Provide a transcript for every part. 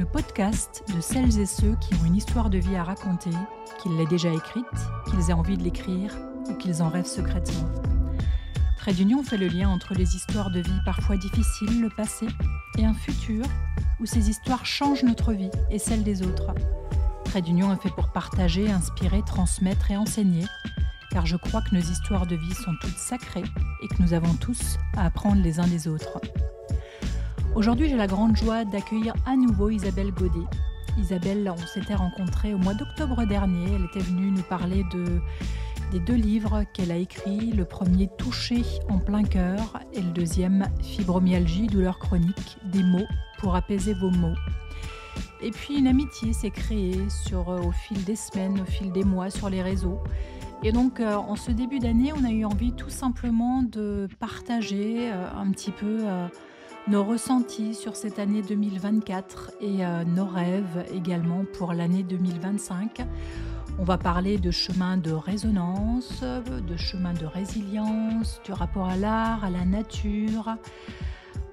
le podcast de celles et ceux qui ont une histoire de vie à raconter, qu'ils l'aient déjà écrite, qu'ils aient envie de l'écrire ou qu'ils en rêvent secrètement. Trait d'Union fait le lien entre les histoires de vie parfois difficiles, le passé, et un futur où ces histoires changent notre vie et celle des autres. Trait d'Union est fait pour partager, inspirer, transmettre et enseigner, car je crois que nos histoires de vie sont toutes sacrées et que nous avons tous à apprendre les uns des autres. Aujourd'hui, j'ai la grande joie d'accueillir à nouveau Isabelle Godet. Isabelle, on s'était rencontrés au mois d'octobre dernier. Elle était venue nous parler des 2 livres qu'elle a écrits. Le premier, Touché en plein cœur, et le deuxième, Fibromyalgie, douleur chronique, des mots pour apaiser vos maux. Et puis une amitié s'est créée au fil des semaines, au fil des mois sur les réseaux. Et donc, en ce début d'année, on a eu envie tout simplement de partager un petit peu nos ressentis sur cette année 2024 et nos rêves également pour l'année 2025. On va parler de chemin de résonance, de chemin de résilience, du rapport à l'art, à la nature.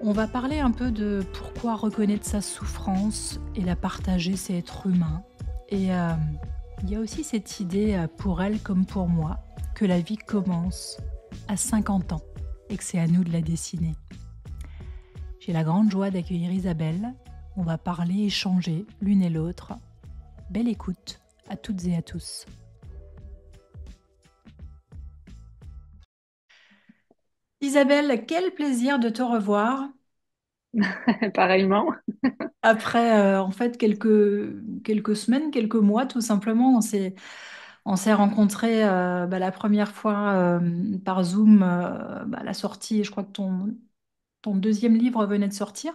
On va parler un peu de pourquoi reconnaître sa souffrance et la partager, c'est être humain. Et il y a aussi cette idée, pour elle comme pour moi, que la vie commence à 50 ans et que c'est à nous de la dessiner. J'ai la grande joie d'accueillir Isabelle. On va parler, échanger l'une et l'autre. Belle écoute à toutes et à tous. Isabelle, quel plaisir de te revoir. Pareillement. Après, en fait, quelques semaines, quelques mois, tout simplement, on s'est rencontrés la première fois par Zoom, à la sortie. Je crois que ton deuxième livre venait de sortir.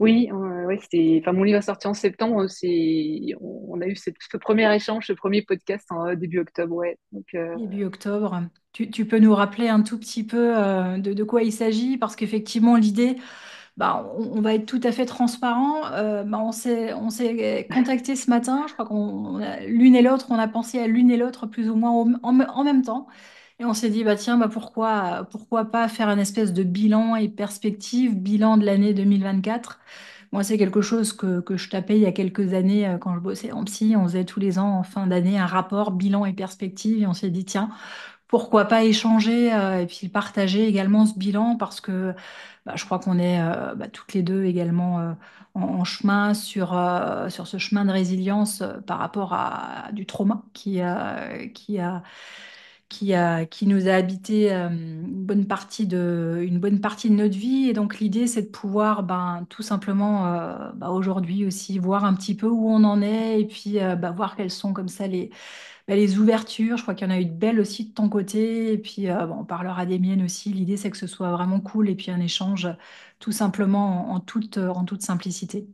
Oui, ouais, enfin, mon livre est sorti en septembre. On a eu ce premier échange, ce premier podcast en début octobre. Ouais. Donc, Début octobre. Tu peux nous rappeler un tout petit peu de quoi il s'agit? Parce qu'effectivement, l'idée, on va être tout à fait transparent. On s'est contacté ce matin. Je crois l'une et l'autre, on a pensé à l'une et l'autre plus ou moins en même temps. Et on s'est dit, tiens, pourquoi pas faire une espèce de bilan et perspective, bilan de l'année 2024. Moi, c'est quelque chose que je tapais il y a quelques années quand je bossais en psy. On faisait tous les ans en fin d'année un rapport, bilan et perspective. Et on s'est dit, tiens, pourquoi pas échanger et puis partager également ce bilan parce que je crois qu'on est toutes les deux également en chemin sur ce chemin de résilience par rapport à du trauma qui nous a habité une bonne partie de notre vie. Et donc l'idée, c'est de pouvoir tout simplement aujourd'hui aussi voir un petit peu où on en est et puis voir quelles sont comme ça les ouvertures. Je crois qu'il y en a eu de belles aussi de ton côté. Et puis on parlera des miennes aussi. L'idée, c'est que ce soit vraiment cool et puis un échange tout simplement en toute simplicité.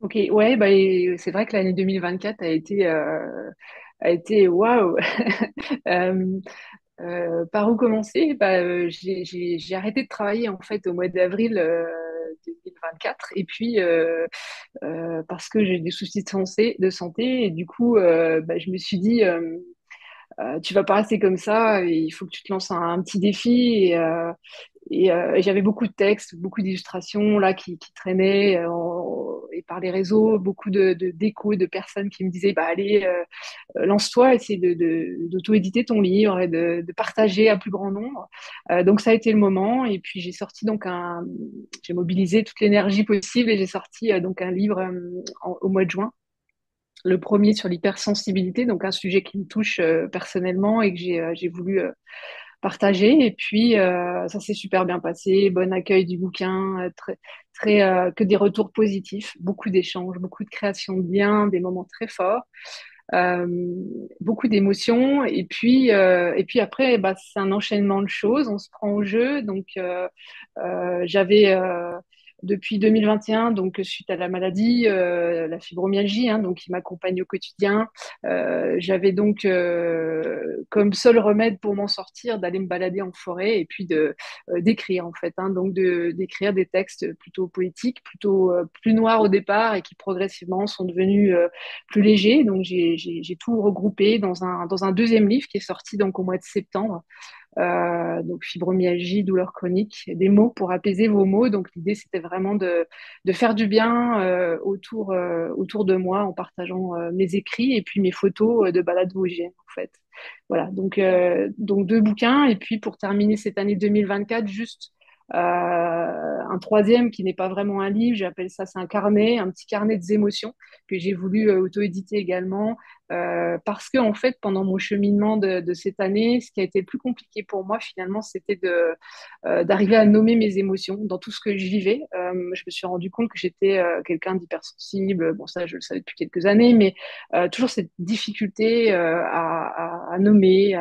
ok, ouais, et c'est vrai que l'année 2024 a été waouh. Euh, Par où commencer? J'ai arrêté de travailler en fait au mois d'avril 2024 et puis parce que j'ai des soucis de santé et du coup je me suis dit tu vas pas rester comme ça, et il faut que tu te lances un petit défi. Et j'avais beaucoup de textes, beaucoup d'illustrations là qui traînaient et par les réseaux, beaucoup d'échos de personnes qui me disaient bah allez, lance-toi, essaie d'auto-éditer ton livre et de partager à plus grand nombre. Donc ça a été le moment, et puis j'ai mobilisé toute l'énergie possible et j'ai sorti donc un livre au mois de juin, le premier sur l'hypersensibilité, donc un sujet qui me touche personnellement et que j'ai voulu partager. Et puis, ça s'est super bien passé. Bon accueil du bouquin, que des retours positifs, beaucoup d'échanges, beaucoup de création de liens, des moments très forts, euh, beaucoup d'émotions. Et puis après, c'est un enchaînement de choses. On se prend au jeu. Donc, j'avais depuis 2021, donc suite à la maladie, la fibromyalgie, hein, donc qui m'accompagne au quotidien, j'avais donc comme seul remède pour m'en sortir d'aller me balader en forêt et puis d'écrire en fait, hein, donc d'écrire des textes plutôt poétiques, plutôt plus noirs au départ et qui progressivement sont devenus plus légers. Donc j'ai tout regroupé dans un deuxième livre qui est sorti donc au mois de septembre, donc fibromyalgie, douleur chronique, des mots pour apaiser vos maux. Donc l'idée, c'était vraiment de faire du bien autour de moi en partageant mes écrits et puis mes photos de balade vosgienne, en fait. Voilà, donc deux bouquins. Et puis pour terminer cette année 2024, juste un troisième qui n'est pas vraiment un livre, j'appelle ça, c'est un carnet, un petit carnet des émotions que j'ai voulu auto-éditer également. Parce que en fait, pendant mon cheminement de cette année, ce qui a été le plus compliqué pour moi finalement, c'était d'arriver à nommer mes émotions dans tout ce que je vivais. Je me suis rendu compte que j'étais quelqu'un d'hypersensible. Bon, ça, je le savais depuis quelques années, mais toujours cette difficulté à nommer,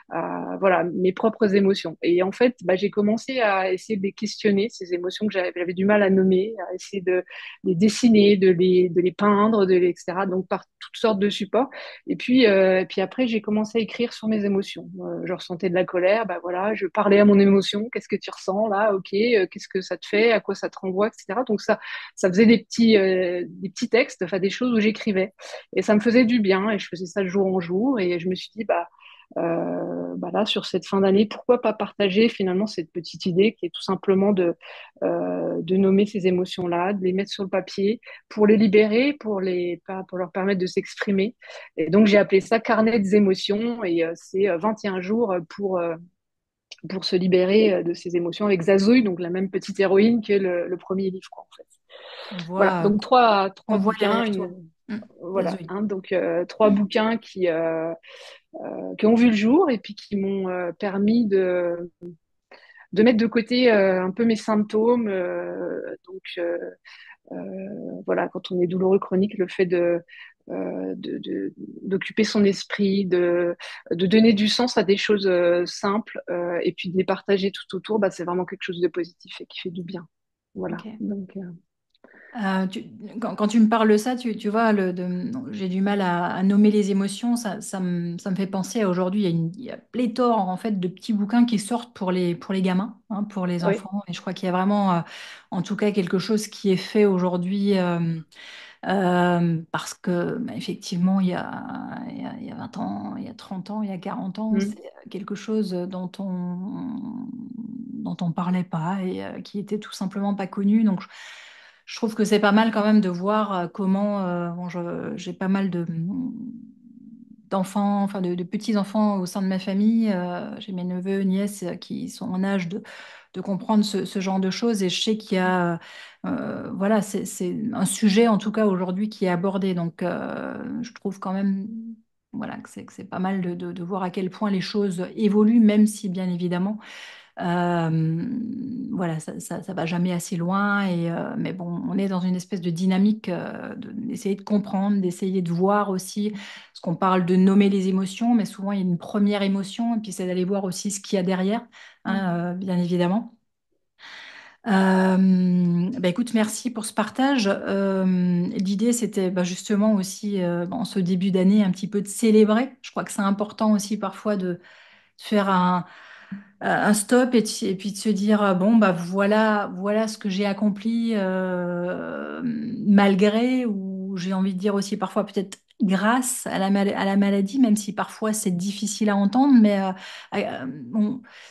voilà, mes propres émotions. Et en fait, bah, j'ai commencé à essayer de les questionner, ces émotions que j'avais du mal à nommer, à essayer de les dessiner, de les peindre, etc. Donc par toutes sortes de supports. Et puis après, j'ai commencé à écrire sur mes émotions. Je ressentais de la colère, bah voilà, je parlais à mon émotion. Qu'est-ce que tu ressens là? Ok, qu'est-ce que ça te fait? À quoi ça te renvoie, etc. Donc ça faisait des petits textes, enfin des choses où j'écrivais. Et ça me faisait du bien. Et je faisais ça de jour en jour. Et je me suis dit, bah là, sur cette fin d'année, pourquoi pas partager finalement cette petite idée qui est tout simplement de nommer ces émotions-là, de les mettre sur le papier pour les libérer, pour leur permettre de s'exprimer. Et donc, j'ai appelé ça carnet des émotions et c'est 21 jours pour se libérer de ces émotions avec Zazouille, donc la même petite héroïne que le premier livre, quoi, en fait. On Voilà, voit, donc trois on voit bouquins, derrière toi. Mm. voilà, Désolée. hein, donc trois bouquins qui ont vu le jour et puis qui m'ont permis de mettre de côté un peu mes symptômes. Voilà, quand on est douloureux chronique, le fait d'occuper son esprit, de donner du sens à des choses simples et puis de les partager tout autour, bah, c'est vraiment quelque chose de positif et qui fait du bien. Voilà. Ok. Donc, Quand tu me parles de ça, tu vois, j'ai du mal à nommer les émotions. Ça me fait penser à aujourd'hui, il y a pléthore en fait de petits bouquins qui sortent pour les gamins, hein, pour les oui. enfants. Et je crois qu'il y a vraiment, en tout cas, quelque chose qui est fait aujourd'hui. Parce que bah, effectivement, il y a 20 ans, il y a 30 ans, il y a 40 ans, Mm. c'est quelque chose dont on parlait pas et qui était tout simplement pas connu. Donc, je trouve que c'est pas mal quand même de voir comment, bon, j'ai pas mal d'enfants, enfin de petits-enfants au sein de ma famille. J'ai mes neveux, nièces qui sont en âge de comprendre ce genre de choses et je sais qu'il y a voilà, c'est un sujet en tout cas aujourd'hui qui est abordé. Donc, je trouve quand même voilà, que c'est pas mal de voir à quel point les choses évoluent, même si bien évidemment, voilà, ça va jamais assez loin. Mais bon, on est dans une espèce de dynamique d'essayer de comprendre, d'essayer de voir aussi, parce qu'on parle de nommer les émotions, mais souvent il y a une première émotion, et puis c'est d'aller voir aussi ce qu'il y a derrière, hein, bien évidemment. Bah écoute, merci pour ce partage. L'idée, c'était bah, justement aussi, en ce début d'année, un petit peu de célébrer. Je crois que c'est important aussi parfois de faire un stop et puis de se dire, bon, bah voilà ce que j'ai accompli malgré, ou j'ai envie de dire aussi parfois peut-être grâce à la maladie, même si parfois c'est difficile à entendre, mais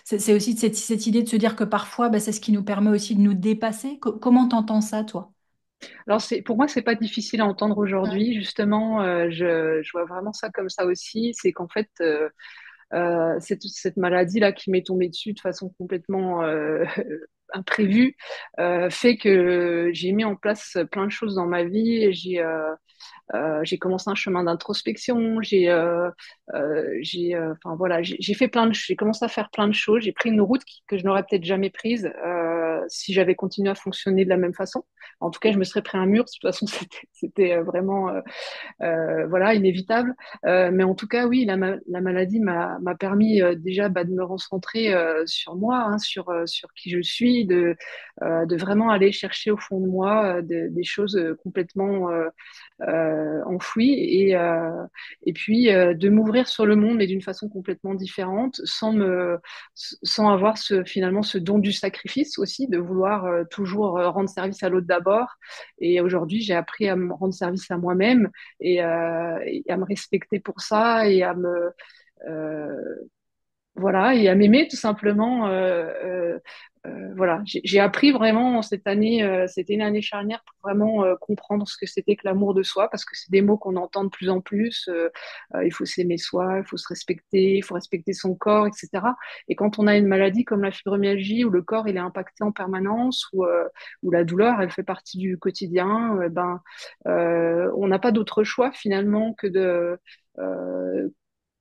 c'est aussi cette idée de se dire que parfois, bah, c'est ce qui nous permet aussi de nous dépasser. Comment t'entends ça, toi? Alors, pour moi, c'est pas difficile à entendre Mm. aujourd'hui. Justement, je vois vraiment ça comme ça aussi. C'est qu'en fait, cette maladie-là qui m'est tombée dessus de façon complètement imprévue fait que j'ai mis en place plein de choses dans ma vie. Et j'ai commencé un chemin d'introspection. Enfin voilà, j'ai fait j'ai commencé à faire plein de choses. J'ai pris une route que je n'aurais peut-être jamais prise si j'avais continué à fonctionner de la même façon. En tout cas, je me serais pris un mur. De toute façon, c'était vraiment voilà, inévitable. Mais en tout cas, oui, la maladie m'a permis déjà de me recentrer sur moi, hein, sur qui je suis, de vraiment aller chercher au fond de moi des choses complètement enfouies et puis de m'ouvrir sur le monde, mais d'une façon complètement différente, sans avoir finalement ce don du sacrifice aussi, de vouloir toujours rendre service à l'autre d'abord. Et aujourd'hui, j'ai appris à me rendre service à moi-même et à me respecter pour ça et euh, voilà, et à m'aimer tout simplement. Voilà, j'ai appris vraiment cette année, c'était une année charnière pour vraiment comprendre ce que c'était que l'amour de soi, parce que c'est des mots qu'on entend de plus en plus. Il faut s'aimer soi, il faut se respecter, il faut respecter son corps, etc. Et quand on a une maladie comme la fibromyalgie, où le corps il est impacté en permanence, où la douleur elle fait partie du quotidien, on n'a pas d'autre choix finalement euh,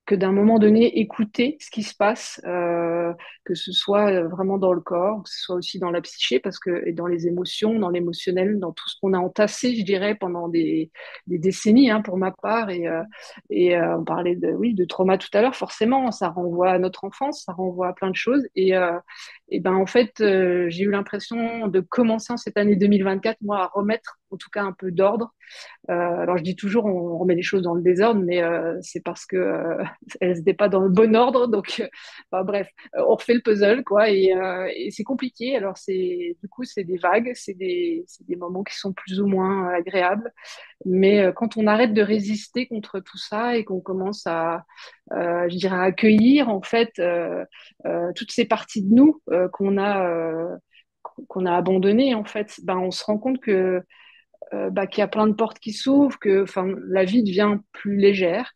que d'un moment donné écouter ce qui se passe, que ce soit vraiment dans le corps, que ce soit aussi dans la psyché, parce que et dans les émotions, dans l'émotionnel, dans tout ce qu'on a entassé, je dirais, pendant des décennies, hein, pour ma part. On parlait de oui de trauma tout à l'heure. Forcément, ça renvoie à notre enfance, ça renvoie à plein de choses. Et ben en fait, j'ai eu l'impression de commencer en cette année 2024, moi, à remettre en tout cas un peu d'ordre. Alors je dis toujours, on remet les choses dans le désordre, mais c'est parce que elles n'étaient pas dans le bon ordre. Donc, enfin, bref, on refait le puzzle, quoi, et c'est compliqué. Alors c'est, du coup, c'est des vagues, c'est des moments qui sont plus ou moins agréables. Mais quand on arrête de résister contre tout ça et qu'on commence je dirais, à accueillir en fait toutes ces parties de nous qu'on a abandonnées, en fait, ben on se rend compte que qu'il y a plein de portes qui s'ouvrent, que enfin, la vie devient plus légère.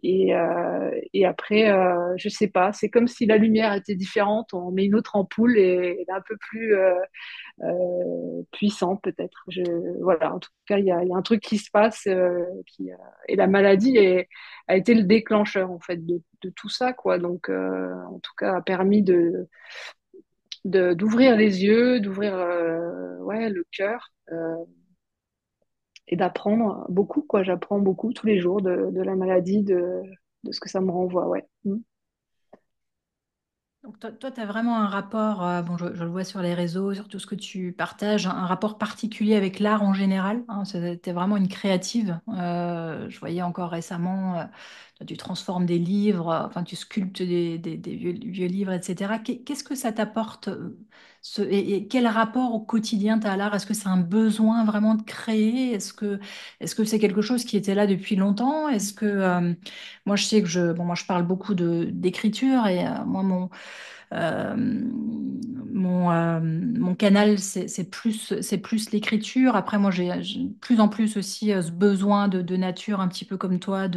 Et après, je sais pas, c'est comme si la lumière était différente. On met une autre ampoule et elle est un peu plus puissante peut-être. Voilà, en tout cas, il y a un truc qui se passe et la maladie a été le déclencheur en fait de tout ça, quoi. Donc, en tout cas, a permis d'ouvrir les yeux, d'ouvrir ouais, le cœur. Et d'apprendre beaucoup, quoi. J'apprends beaucoup tous les jours de la maladie, de ce que ça me renvoie, ouais. Mm. Donc toi, tu as vraiment un rapport, bon, je le vois sur les réseaux, sur tout ce que tu partages, un rapport particulier avec l'art en général. Hein, tu es vraiment une créative. Je voyais encore récemment, toi, tu transformes des livres, enfin tu sculptes des vieux livres, etc. Qu'est-ce que ça t'apporte et quel rapport au quotidien tu as à l'art? Est-ce que c'est un besoin vraiment de créer? Est-ce que c'est quelque chose qui était là depuis longtemps? Est-ce que moi je sais que bon, moi je parle beaucoup d'écriture et moi mon canal, c'est plus l'écriture. Après, moi, j'ai de plus en plus aussi ce besoin de nature, un petit peu comme toi,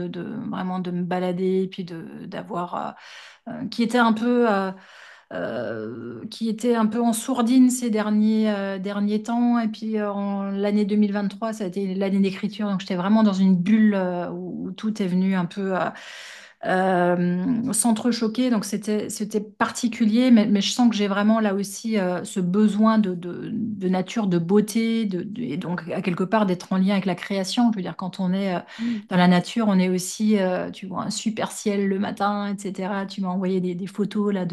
vraiment de me balader, puis d'avoir, qui était un peu en sourdine ces derniers temps. Et puis, l'année 2023, ça a été l'année d'écriture. Donc, j'étais vraiment dans une bulle où tout est venu un peu s'entrechoquer. Donc c'était particulier, mais je sens que j'ai vraiment là aussi ce besoin de nature, de beauté, et donc à quelque part d'être en lien avec la création. Je veux dire, quand on est Mm. dans la nature, on est aussi, tu vois, un super ciel le matin, etc. Tu m'as envoyé des photos là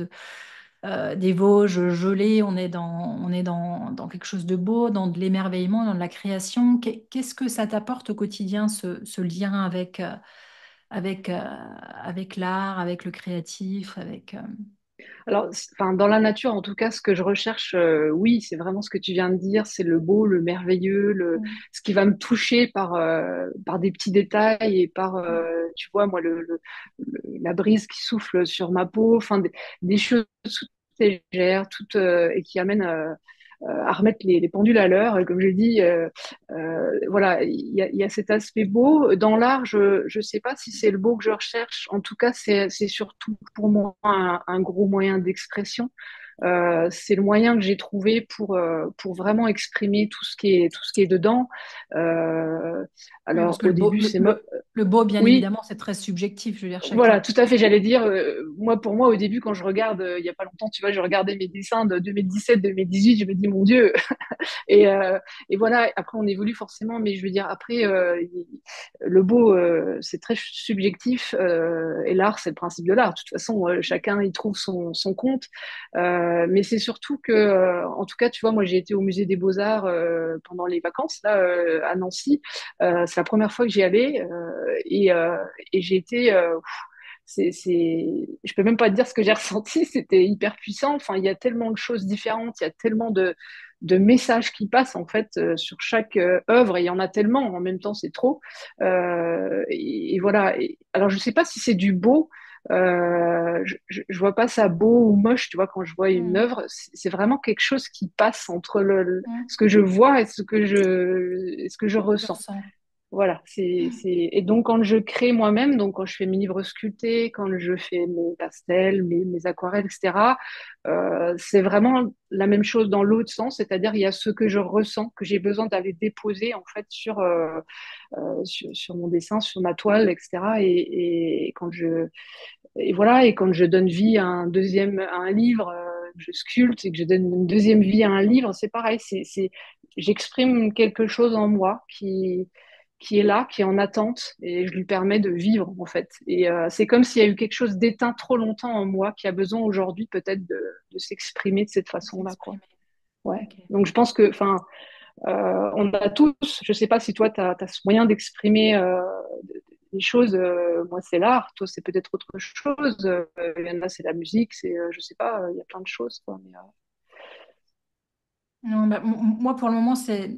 des Vosges gelées. On est dans quelque chose de beau, dans de l'émerveillement, dans de la création. Qu'est-ce que ça t'apporte au quotidien, ce lien avec l'art, avec le créatif, Alors, enfin, dans la nature, en tout cas, ce que je recherche, oui, c'est vraiment ce que tu viens de dire, c'est le beau, le merveilleux, Mm. ce qui va me toucher par des petits détails et tu vois, moi, la brise qui souffle sur ma peau, enfin, des choses toutes légères, toutes, et qui amènent à remettre les pendules à l'heure. Et comme je dis, voilà, il y a cet aspect beau. Dans l'art, je sais pas si c'est le beau que je recherche. En tout cas, c'est surtout pour moi un gros moyen d'expression. C'est le moyen que j'ai trouvé pour vraiment exprimer tout ce qui est dedans. Euh, Oui, parce alors, que au début, le beau, bien oui, évidemment, c'est très subjectif. Je veux dire, voilà, chacun. tout à fait. J'allais dire, moi, pour moi, au début, quand je regarde, il y a pas longtemps, tu vois, je regardais mes dessins de 2017, 2018, je me dis, mon Dieu. Et, euh, et voilà, après, on évolue forcément, mais je veux dire, après, le beau, c'est très subjectif, et l'art, c'est le principe de l'art. De toute façon, chacun y trouve son compte. Mais c'est surtout que, en tout cas, tu vois, moi, j'ai été au musée des Beaux-Arts pendant les vacances, là, à Nancy. C'est la première fois que j'y allais, et j'ai été je peux même pas te dire ce que j'ai ressenti, c'était hyper puissant. Enfin, il y a tellement de choses différentes, il y a tellement de messages qui passent en fait sur chaque œuvre, et il y en a tellement en même temps, c'est trop. Et voilà. Alors, je sais pas si c'est du beau. Je vois pas ça beau ou moche, tu vois, quand je vois une Mm. œuvre, c'est vraiment quelque chose qui passe entre Mm. ce que je vois et ce que je Ce que tu ressens. ressens. Voilà, et donc quand je crée moi-même, donc quand je fais mes livres sculptés, quand je fais mes pastels, mes aquarelles, etc., c'est vraiment la même chose dans l'autre sens, c'est-à-dire il y a ce que je ressens, que j'ai besoin d'aller déposer en fait sur mon dessin, sur ma toile, etc. Et voilà, et quand je donne vie à un livre, je sculpte et que je donne une deuxième vie à un livre, c'est pareil, j'exprime quelque chose en moi qui est là, qui est en attente, et je lui permets de vivre en fait. Et c'est comme s'il y a eu quelque chose d'éteint trop longtemps en moi qui a besoin aujourd'hui peut-être de s'exprimer de cette façon-là, quoi. S'exprimer. Ouais. Ok. Donc je pense que, enfin, on a tous, je sais pas si toi, tu as ce moyen d'exprimer des choses. Moi, c'est l'art, toi, c'est peut-être autre chose. Il y en a, c'est la musique, je sais pas, il y a plein de choses, quoi. Non, bah, moi, pour le moment, c'est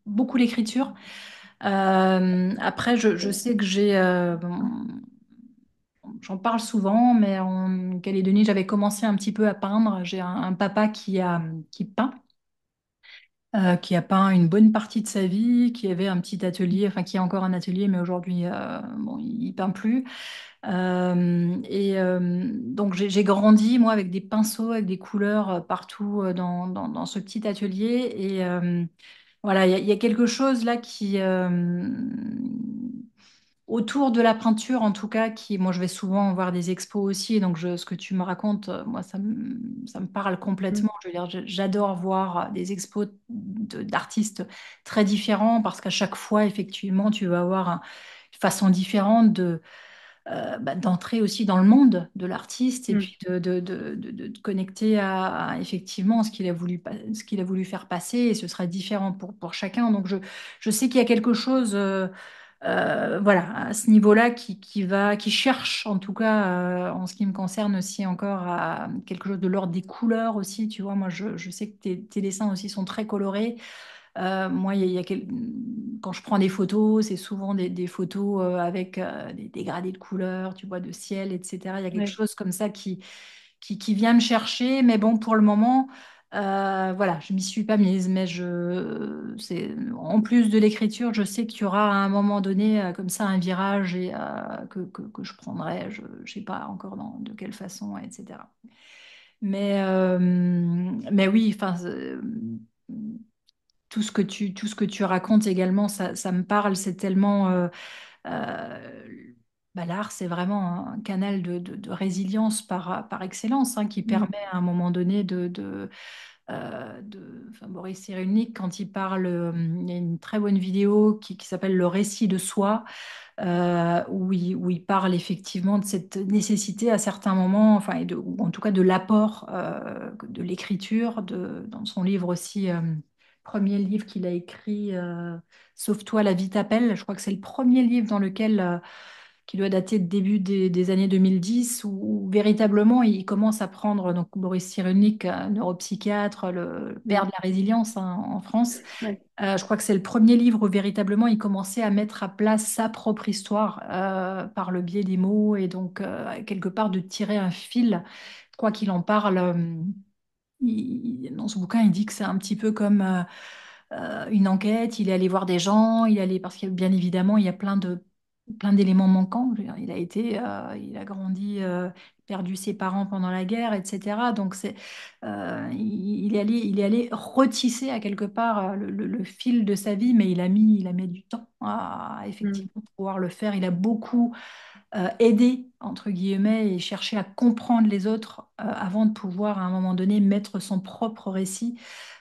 beaucoup l'écriture. Après, je sais que j'en parle souvent, mais en Calédonie, j'avais commencé un petit peu à peindre. J'ai un papa qui peint. Qui a peint une bonne partie de sa vie, qui avait un petit atelier, enfin qui a encore un atelier, mais aujourd'hui, bon, il peint plus. Donc j'ai grandi, moi, avec des pinceaux, avec des couleurs partout dans ce petit atelier. Voilà, il y a quelque chose là autour de la peinture, en tout cas, moi, je vais souvent voir des expos aussi, donc ce que tu me racontes, moi, ça me parle Mm, complètement. Je veux dire, j'adore voir des expos d'artistes très différents parce qu'à chaque fois, effectivement, tu vas avoir une façon différente d'entrer aussi dans le monde de l'artiste et mm, puis de te connecter à, effectivement ce qu'il a voulu faire passer et ce sera différent pour chacun. Donc je sais qu'il y a quelque chose voilà, à ce niveau-là qui cherche en tout cas en ce qui me concerne aussi encore à quelque chose de l'ordre des couleurs aussi. Tu vois, moi je sais que tes dessins aussi sont très colorés. Moi, quand je prends des photos, c'est souvent des photos avec des dégradés de couleurs, tu vois, de ciel, etc. Il y a quelque ouais. chose comme ça qui vient me chercher. Mais bon, pour le moment, voilà, je m'y suis pas mise. En plus de l'écriture, je sais qu'il y aura à un moment donné comme ça un virage et que je prendrai. Je ne sais pas encore de quelle façon, etc. Mais oui, enfin, tout ce que tu racontes également, ça me parle. C'est tellement. Euh, L'art, c'est vraiment un canal de résilience par excellence, hein, qui Mm, permet à un moment donné enfin, Boris Cyrulnik, quand il parle, il y a une très bonne vidéo qui s'appelle Le récit de soi, où il parle effectivement de cette nécessité à certains moments, enfin, ou en tout cas de l'apport de l'écriture, dans son livre aussi, premier livre qu'il a écrit, Sauve-toi, la vie t'appelle. Je crois que c'est le premier livre dans lequel qui doit dater de début des années 2010, où véritablement il commence à prendre, donc Boris Cyrulnik, neuropsychiatre, le père mm, de la résilience hein, en France. ouais. Je crois que c'est le premier livre où véritablement il commençait à mettre à place sa propre histoire par le biais des mots et donc quelque part de tirer un fil. Je crois qu'il en parle. Dans ce bouquin, il dit que c'est un petit peu comme une enquête. Il est allé voir des gens, parce que bien évidemment, il y a plein d'éléments manquants. Je veux dire, il a grandi, perdu ses parents pendant la guerre, etc. Donc il est allé retisser à quelque part le fil de sa vie, mais il a mis du temps à Mm, effectivement pouvoir le faire. Il a beaucoup aider, entre guillemets, et chercher à comprendre les autres avant de pouvoir, à un moment donné, mettre son propre récit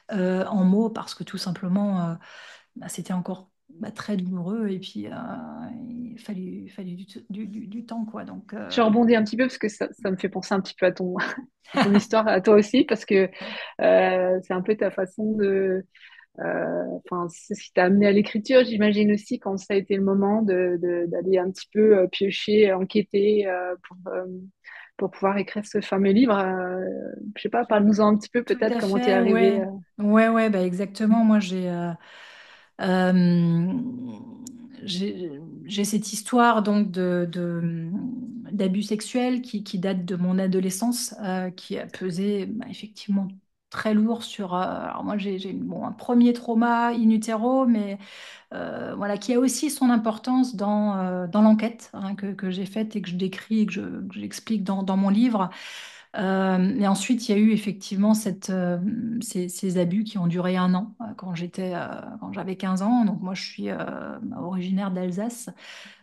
en mots, parce que tout simplement, c'était encore très douloureux, et puis fallu du temps, quoi. Donc, Je rebondis un petit peu parce que ça me fait penser un petit peu à à ton histoire, à toi aussi, parce que c'est un peu ta façon enfin, c'est ce qui t'a amené à l'écriture, j'imagine aussi, quand ça a été le moment d'aller un petit peu piocher, enquêter pour pouvoir écrire ce fameux livre. Je sais pas, parle-nous-en un petit peu tout peut-être à comment t'es fait, arrivé. ouais. Ouais, bah exactement. Moi, euh, j'ai cette histoire donc d'abus sexuels qui date de mon adolescence, qui a pesé effectivement très lourd sur... alors moi, j'ai bon, un premier trauma in utero, mais voilà, qui a aussi son importance dans l'enquête hein, que j'ai faite et que je décris et que j'explique dans mon livre. Et ensuite, il y a eu effectivement ces abus qui ont duré un an quand j'avais 15 ans. Donc moi, je suis originaire d'Alsace.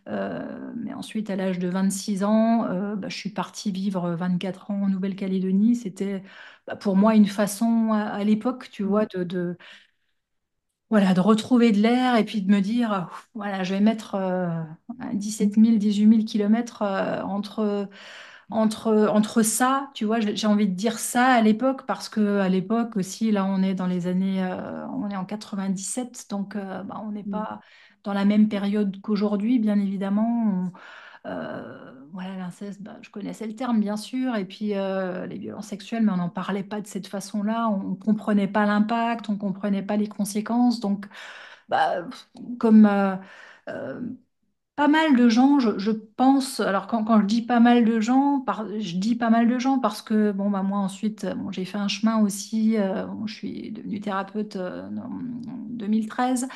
Mais ensuite, à l'âge de 26 ans, je suis partie vivre 24 ans en Nouvelle-Calédonie. C'était pour moi une façon à l'époque, tu vois, voilà, de retrouver de l'air et puis de me dire, voilà, je vais mettre 17 000, 18 000 kilomètres entre ça, tu vois, j'ai envie de dire ça à l'époque parce que à l'époque aussi, là, on est dans les années, on est en 97, donc on n'est Mm. pas dans la même période qu'aujourd'hui, bien évidemment. Voilà, l'inceste, je connaissais le terme, bien sûr, et puis les violences sexuelles, mais on n'en parlait pas de cette façon-là, on ne comprenait pas l'impact, on ne comprenait pas les conséquences, donc bah, comme euh, pas mal de gens, je pense, alors quand je dis pas mal de gens, je dis pas mal de gens parce que bon, moi ensuite, bon, j'ai fait un chemin aussi, bon, je suis devenue thérapeute en 2013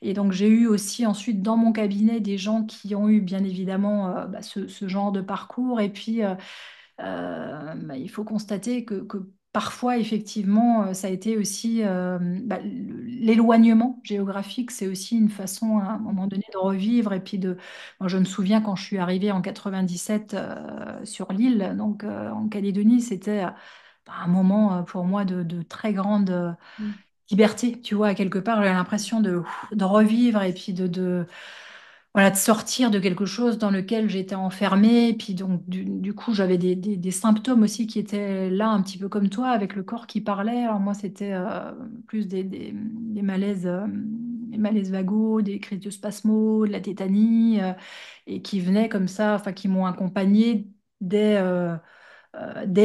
et donc j'ai eu aussi ensuite dans mon cabinet des gens qui ont eu bien évidemment ce genre de parcours et puis il faut constater que parfois, effectivement, ça a été aussi l'éloignement géographique, c'est aussi une façon à un moment donné de revivre. Et puis moi, je me souviens quand je suis arrivée en 97 sur l'île, donc en Calédonie, c'était un moment pour moi de très grande Mm. liberté. Tu vois, à quelque part, j'ai l'impression de revivre et puis voilà, de sortir de quelque chose dans lequel j'étais enfermée. Et puis donc, du coup, j'avais des symptômes aussi qui étaient là, un petit peu comme toi, avec le corps qui parlait. Alors moi, c'était plus des malaises vagos, des crises de spasmo, de la tétanie, et qui venaient comme ça, enfin, qui m'ont accompagnée dès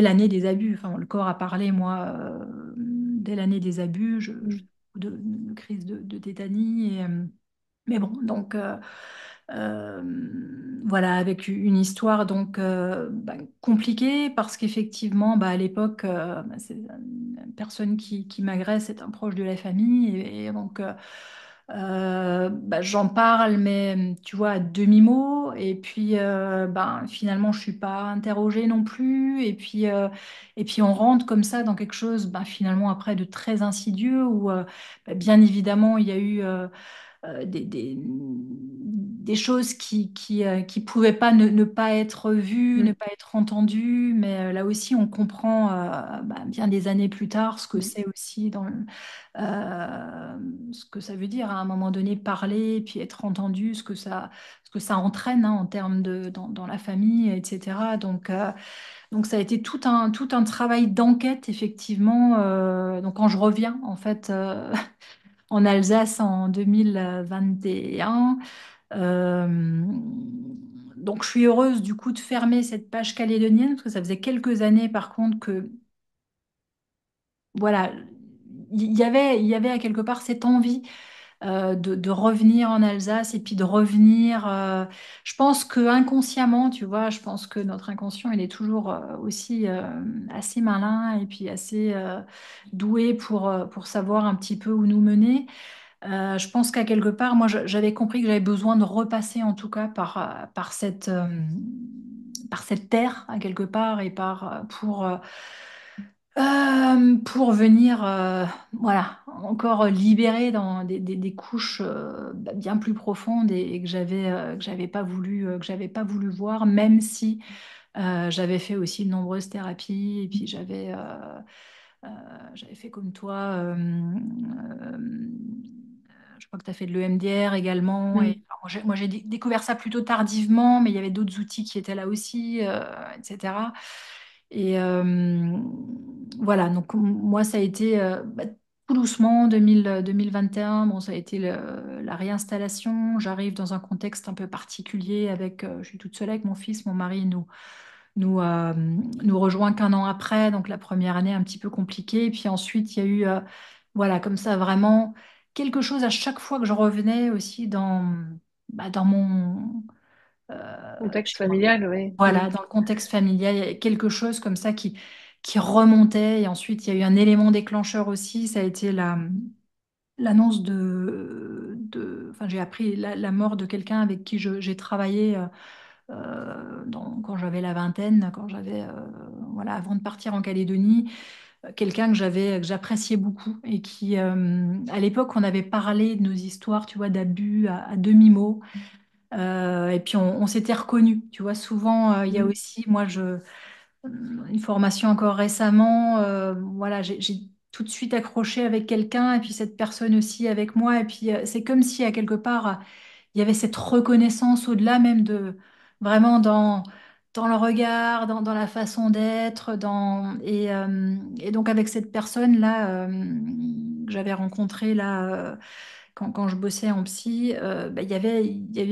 l'année des abus. Enfin, le corps a parlé, moi, dès l'année des abus, Mm. de crise de tétanie. Mais bon, donc euh, voilà, avec une histoire donc compliquée parce qu'effectivement, à l'époque, c'est une personne qui m'agresse, c'est un proche de la famille et donc j'en parle, mais tu vois, à demi-mot. Et puis finalement, je suis pas interrogée non plus. Et puis on rentre comme ça dans quelque chose, finalement après de très insidieux où bien évidemment il y a eu des choses qui pouvaient pas ne pas être vues, ne Mm. pas être entendues, mais là aussi on comprend bien des années plus tard ce que Mm. c'est aussi ce que ça veut dire à un moment donné parler, puis être entendu, ce que ça entraîne hein, en termes dans la famille, etc. Donc ça a été tout un travail d'enquête effectivement. Donc quand je reviens en fait en Alsace en 2021. Euh, donc je suis heureuse du coup de fermer cette page calédonienne parce que ça faisait quelques années par contre que voilà, il y avait à quelque part cette envie de revenir en Alsace et puis de revenir. Je pense que inconsciemment, tu vois, je pense que notre inconscient, il est toujours aussi assez malin et puis assez doué pour savoir un petit peu où nous mener. Je pense qu'à quelque part, moi, j'avais compris que j'avais besoin de repasser en tout cas par cette terre à quelque part et pour venir voilà, encore libérer dans des couches bien plus profondes et que j'avais pas voulu voir, même si j'avais fait aussi de nombreuses thérapies et puis euh, j'avais fait comme toi. Je crois que tu as fait de l'EMDR également. Et, Mm. enfin, moi, j'ai découvert ça plutôt tardivement, mais il y avait d'autres outils qui étaient là aussi, etc. Et voilà, donc moi, ça a été tout doucement, 2021, bon, ça a été la réinstallation. J'arrive dans un contexte un peu particulier avec, je suis toute seule avec mon fils, mon mari nous rejoint qu'un an après, donc la première année un petit peu compliquée. Et puis ensuite, il y a eu, voilà, comme ça, vraiment quelque chose à chaque fois que je revenais aussi dans Contexte chez moi. familial, oui. Voilà, dans le contexte familial, il y a quelque chose comme ça qui remontait. Et ensuite, il y a eu un élément déclencheur aussi. Ça a été l'annonce enfin, j'ai appris la mort de quelqu'un avec qui j'ai travaillé quand j'avais la vingtaine, voilà, avant de partir en Calédonie. Quelqu'un que j'appréciais beaucoup et qui, à l'époque, on avait parlé de nos histoires, tu vois, d'abus à demi-mot. Et puis on s'était reconnus, tu vois. Souvent, il y a Mm. aussi, une formation encore récemment, voilà, j'ai tout de suite accroché avec quelqu'un et puis cette personne aussi avec moi. Et puis c'est comme si à quelque part, il y avait cette reconnaissance au-delà même de vraiment dans le regard, dans la façon d'être, et donc avec cette personne-là que j'avais rencontrée là. Quand je bossais en psy, bah, il y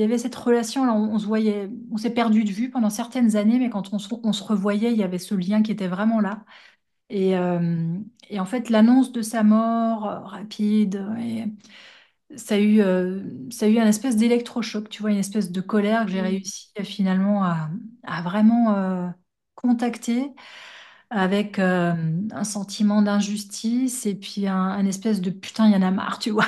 avait cette relation là, on se voyait, on s'est perdu de vue pendant certaines années, mais quand on se revoyait, il y avait ce lien qui était vraiment là. Et, euh, et en fait, l'annonce de sa mort rapide, et ça a eu un espèce d'électrochoc, tu vois, une espèce de colère que j'ai Mm. réussi finalement à vraiment contacter avec un sentiment d'injustice et puis un espèce de putain, il y en a marre, tu vois.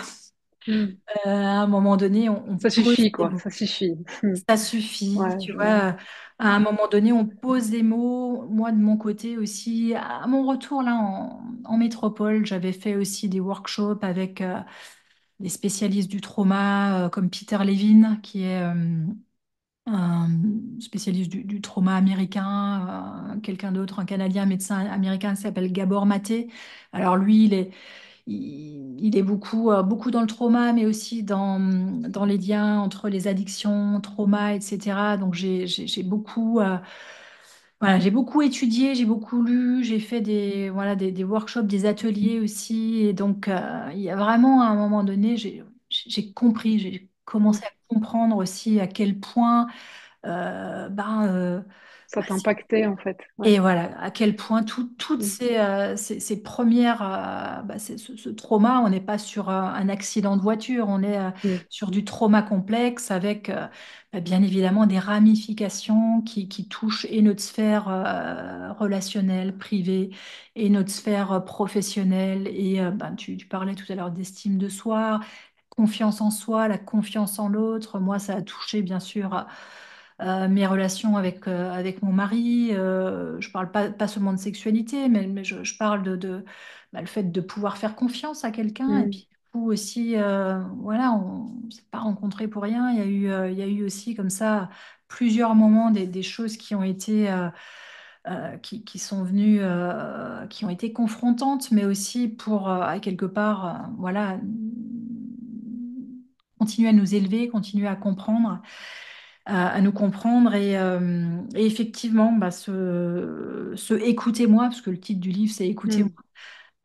Mm. À un moment donné, on Ça pose suffit, des quoi. mots. Ça suffit. Mm. Ça suffit, Ouais, tu vois. À un moment donné, on pose des mots. Moi, de mon côté aussi, à mon retour là en métropole, j'avais fait aussi des workshops avec des spécialistes du trauma, comme Peter Levine, qui est un spécialiste du trauma américain, quelqu'un d'autre, un Canadien, un médecin américain qui s'appelle Gabor Maté. Alors lui, il est beaucoup dans le trauma, mais aussi dans les liens entre les addictions, trauma, etc. Donc j'ai beaucoup étudié, j'ai beaucoup lu, j'ai fait des workshops, des ateliers aussi. Et donc il y a vraiment à un moment donné, j'ai compris, j'ai Mm. commencé à comprendre aussi à quel point Ça t'impactait, en fait. Ouais. et voilà, à quel point toutes Mm. ces premières, ce trauma, on n'est pas sur un accident de voiture, on est Mm. sur du trauma complexe avec bien évidemment des ramifications qui touchent et notre sphère relationnelle, privée, et notre sphère professionnelle. Et tu parlais tout à l'heure d'estime de soi, confiance en soi, la confiance en l'autre. Moi, ça a touché bien sûr mes relations avec mon mari. Je parle pas seulement de sexualité, mais je parle le fait de pouvoir faire confiance à quelqu'un. Et Mm. puis, du coup, aussi, voilà, on ne s'est pas rencontrés pour rien. Il y a eu aussi, comme ça, plusieurs moments, des choses qui ont été. Qui sont venues, qui ont été confrontantes, mais aussi pour, à quelque part, voilà, continuer à nous élever, continuer à comprendre à nous comprendre et effectivement ce écoutez-moi parce que le titre du livre c'est écoutez-moi.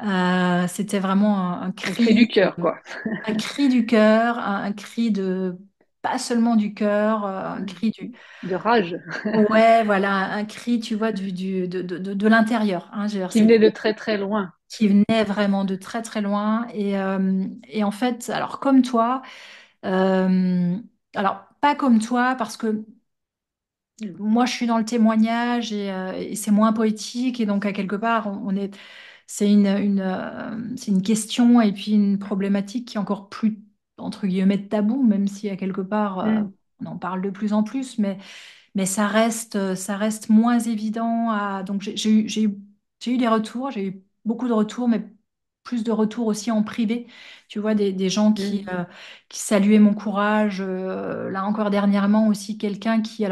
Mm. C'était vraiment Un cri du cœur, quoi. un cri du cœur, un cri de pas seulement du cœur, un Ouais. cri du De rage. ouais voilà un cri tu vois de l'intérieur hein, je veux dire, Qui venait de très, très loin. qui venait vraiment de très très loin et en fait alors comme toi euh, alors pas comme toi parce que moi, je suis dans le témoignage et c'est moins poétique et donc à quelque part, c'est une question et puis une problématique qui est encore plus entre guillemets tabou, même si à quelque part Mm. on en parle de plus en plus, mais ça reste moins évident donc j'ai eu des retours, j'ai eu beaucoup de retours, mais plus de retours aussi en privé. Tu vois, des gens qui, Mm. euh, qui saluaient mon courage. Là encore dernièrement aussi, quelqu'un qui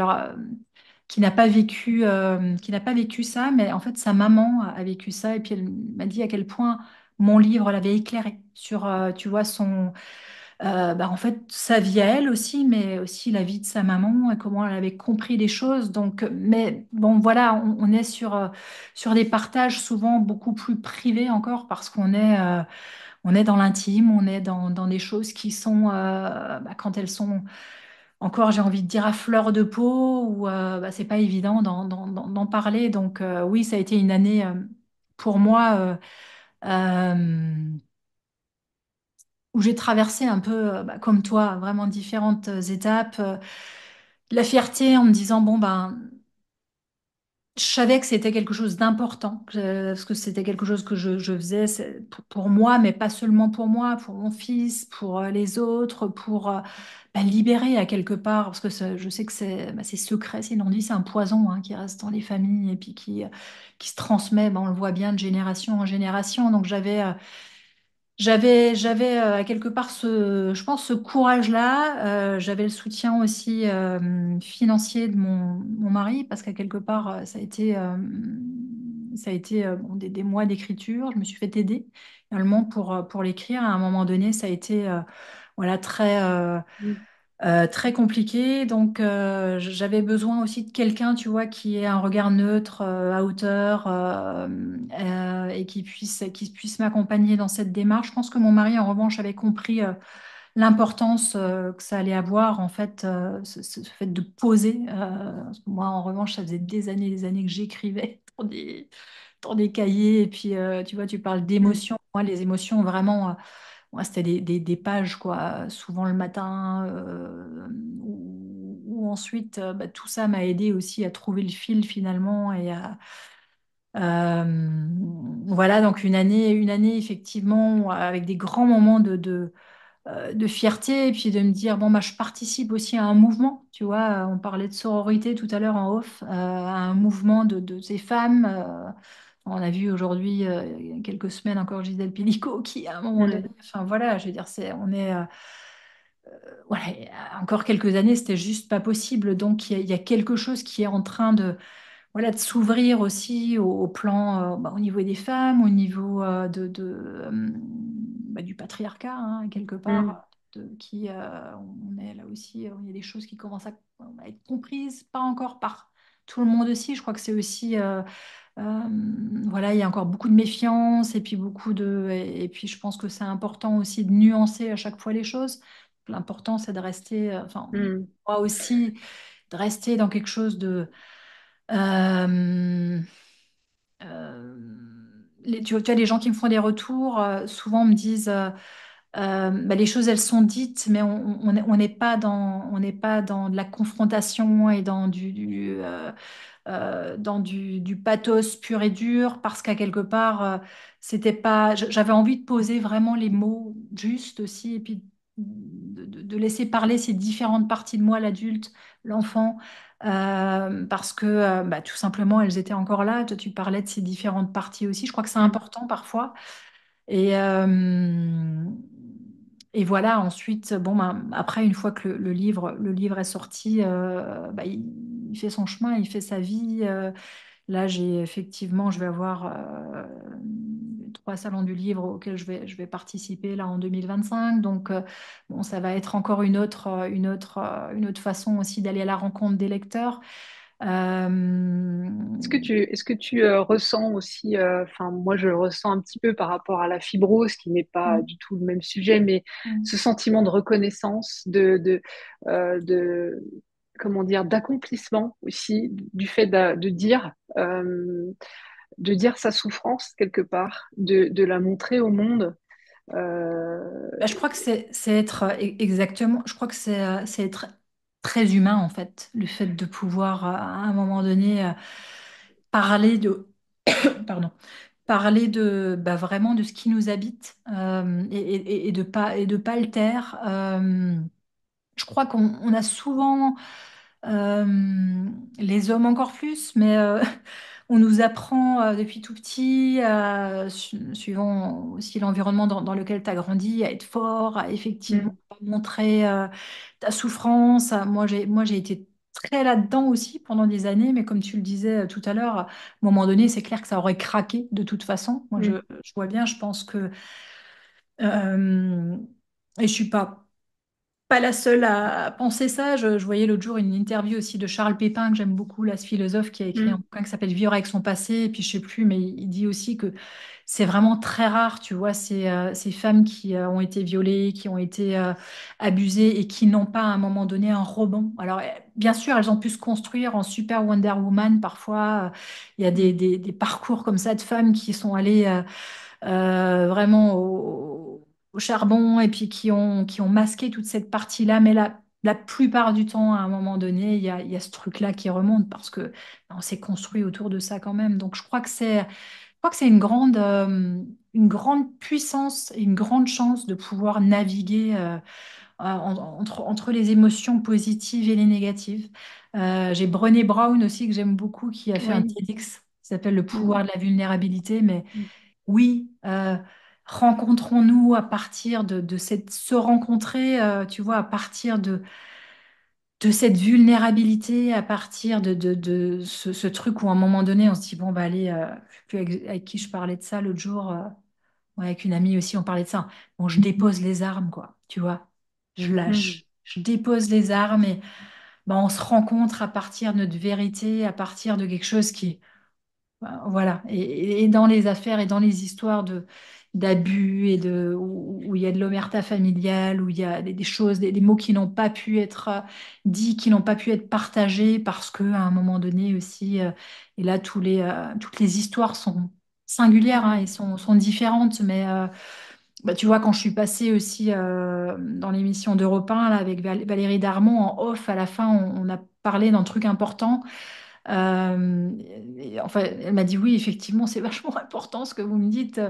n'a pas vécu ça, mais en fait sa maman a vécu ça et puis elle m'a dit à quel point mon livre l'avait éclairé sur, tu vois, en fait, sa vie à elle aussi, mais aussi la vie de sa maman et comment elle avait compris les choses. Donc, mais bon, voilà, on est sur des partages souvent beaucoup plus privés encore parce qu'on est dans l'intime, on est dans des choses qui sont, quand elles sont encore, j'ai envie de dire, à fleur de peau, ou c'est pas évident d'en parler. Donc, oui, ça a été une année pour moi. Où j'ai traversé un peu, comme toi, vraiment différentes étapes. de la fierté en me disant, bon, ben, je savais que c'était quelque chose d'important, parce que c'était quelque chose que je faisais pour moi, mais pas seulement pour moi, pour mon fils, pour les autres, pour bah, libérer à quelque part, parce que je sais que c'est secret, c'est on dit, c'est un poison hein, qui reste dans les familles et puis qui se transmet, bah, on le voit bien de génération en génération. Donc j'avais à quelque part je pense, ce courage-là. J'avais le soutien aussi financier de mon mari parce qu'à quelque part, ça a été bon, des mois d'écriture. Je me suis fait aider également pour l'écrire. À un moment donné, ça a été voilà, Mm. très compliqué. Donc, j'avais besoin aussi de quelqu'un, tu vois, qui ait un regard neutre, à hauteur, et qui puisse m'accompagner dans cette démarche. Je pense que mon mari, en revanche, avait compris l'importance que ça allait avoir, en fait, ce fait de poser. Parce que moi, en revanche, ça faisait des années que j'écrivais dans des cahiers. Et puis, tu vois, tu parles Mm. d'émotions. Moi, les émotions, vraiment. Ouais, c'était des pages, quoi, souvent le matin, ou ensuite, bah, tout ça m'a aidé aussi à trouver le fil finalement et voilà, donc une année effectivement avec des grands moments de fierté et puis de me dire, bon, bah, je participe aussi à un mouvement, tu vois, on parlait de sororité tout à l'heure en off, à un mouvement de ces femmes. On a vu aujourd'hui, il y a quelques semaines encore, Gisèle Pélicaud, qui à un moment donné, Mm. enfin voilà, je veux dire, voilà, encore quelques années, c'était juste pas possible. Donc il y a quelque chose qui est en train voilà, de s'ouvrir aussi au plan, bah, au niveau des femmes, au niveau bah, du patriarcat, hein, quelque Mm. part, on est là aussi, il y a des choses qui commencent à être comprises, pas encore par tout le monde aussi. Je crois que c'est aussi, euh, voilà, il y a encore beaucoup de méfiance et puis et puis je pense que c'est important aussi de nuancer à chaque fois les choses. L'important, c'est de rester, enfin, Mm. moi aussi, de rester dans quelque chose euh, euh, tu vois, les gens qui me font des retours, souvent me disent, bah, les choses, elles sont dites, mais on n'est pas dans de la confrontation et dans du pathos pur et dur, parce qu'à quelque part, c'était pas, j'avais envie de poser vraiment les mots justes aussi, et puis de laisser parler ces différentes parties de moi, l'adulte, l'enfant, parce que bah, tout simplement, elles étaient encore là. Toi, tu parlais de ces différentes parties aussi. Je crois que c'est Mm. important parfois. Et voilà, ensuite, bon, ben, après, une fois que le livre est sorti, bah, il fait son chemin, il fait sa vie. Là, effectivement, je vais avoir 3 salons du livre auxquels je vais participer là en 2025. Donc, bon, ça va être encore une autre façon aussi d'aller à la rencontre des lecteurs. Euh, Est-ce que tu ressens aussi, enfin moi je le ressens un petit peu par rapport à la fibrose, qui n'est pas du tout le même sujet, mais ce sentiment de reconnaissance, de comment dire, d'accomplissement aussi, du fait de dire sa souffrance quelque part, de la montrer au monde. Euh, Bah, je crois que c'est être exactement, je crois que c'est être très humain en fait, le fait de pouvoir à un moment donné parler de, pardon, parler bah, vraiment de ce qui nous habite, et de pas le taire. Je crois qu'on a souvent, les hommes encore plus, mais on nous apprend depuis tout petit, suivant aussi l'environnement dans lequel tu as grandi, à être fort, à effectivement mm, montrer ta souffrance. Moi, j'ai été très là-dedans aussi pendant des années, mais comme tu le disais tout à l'heure, à un moment donné, c'est clair que ça aurait craqué de toute façon. Moi, je, mm, je vois bien, je pense que... euh, et je suis pas la seule à penser ça. Je voyais l'autre jour une interview aussi de Charles Pépin, que j'aime beaucoup, là, ce philosophe qui a écrit un mm, bouquin qui s'appelle Vivre avec son passé. Et puis je sais plus, mais il dit aussi que c'est vraiment très rare, tu vois, ces femmes qui ont été violées, qui ont été abusées et qui n'ont pas à un moment donné un rebond. Alors, bien sûr, elles ont pu se construire en super Wonder Woman. Parfois, il y a des, mm, des- des parcours comme ça de femmes qui sont allées vraiment au charbon et puis qui ont masqué toute cette partie-là. Mais la plupart du temps, à un moment donné, il y a ce truc-là qui remonte parce que on s'est construit autour de ça quand même. Donc, je crois que c'est une grande puissance et une grande chance de pouvoir naviguer entre les émotions positives et les négatives. J'ai Brené Brown aussi que j'aime beaucoup qui a fait un Oui. TEDx qui s'appelle Le Mm. pouvoir de la vulnérabilité. Mais Mm. oui, rencontrons-nous à partir se rencontrer, tu vois, à partir de cette vulnérabilité, à partir de ce truc où à un moment donné, on se dit, bon, bah allez, je sais plus avec qui je parlais de ça l'autre jour, ouais, avec une amie aussi, on parlait de ça. Bon, je dépose les armes, quoi, tu vois, je Mm. lâche, je dépose les armes et bah, on se rencontre à partir de notre vérité, à partir de quelque chose qui voilà. Et dans les affaires et dans les histoires d'abus et où il y a de l'omerta familiale, où il y a des choses, des mots qui n'ont pas pu être dits, qui n'ont pas pu être partagés parce que à un moment donné aussi, et là toutes les histoires sont singulières hein, et Mm. sont différentes, mais bah, tu vois, quand je suis passée aussi dans l'émission d'Europe 1 là, avec Valérie Darmon en off, à la fin, on a parlé d'un truc important. Enfin, elle m'a dit oui, effectivement, c'est vachement important ce que vous me dites.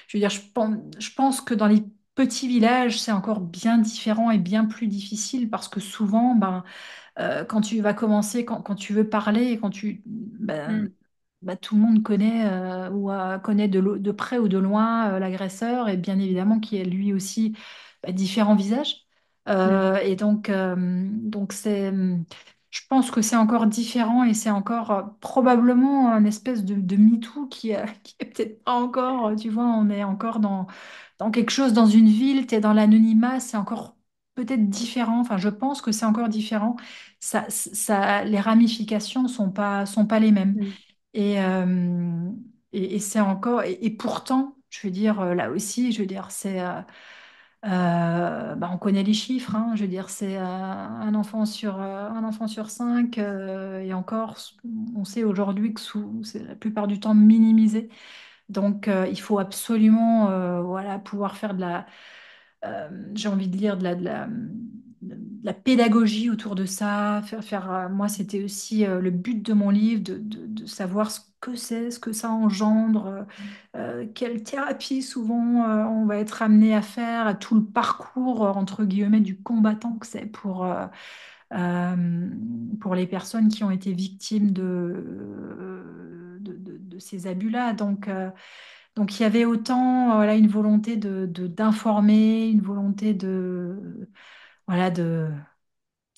Je veux dire, je pense que dans les petits villages, c'est encore bien différent et bien plus difficile parce que souvent, ben, quand tu vas commencer, quand tu veux parler, et ben, Mm. bah, tout le monde connaît connaît de près ou de loin l'agresseur et bien évidemment qui a lui aussi bah, différents visages. Mm. Donc je pense que c'est encore différent et c'est encore probablement un espèce de MeToo qui est peut-être pas encore, tu vois, on est encore dans quelque chose, dans une ville, tu es dans l'anonymat, c'est encore peut-être différent. Enfin, je pense que c'est encore différent. Les ramifications sont pas les mêmes. Mm. Et, euh, et c'est encore, et pourtant, je veux dire, là aussi, je veux dire, bah, on connaît les chiffres, hein, je veux dire, c'est un enfant sur cinq, et encore, on sait aujourd'hui que c'est la plupart du temps minimisé. Donc, il faut absolument, voilà, pouvoir faire j'ai envie de dire de la pédagogie autour de ça. Moi, c'était aussi le but de mon livre, de savoir ce que c'est, ce que ça engendre, quelle thérapie souvent on va être amené à faire, tout le parcours, entre guillemets, du combattant que c'est pour les personnes qui ont été victimes de ces abus-là. Donc il y avait autant voilà, une volonté d'informer, une volonté voilà, de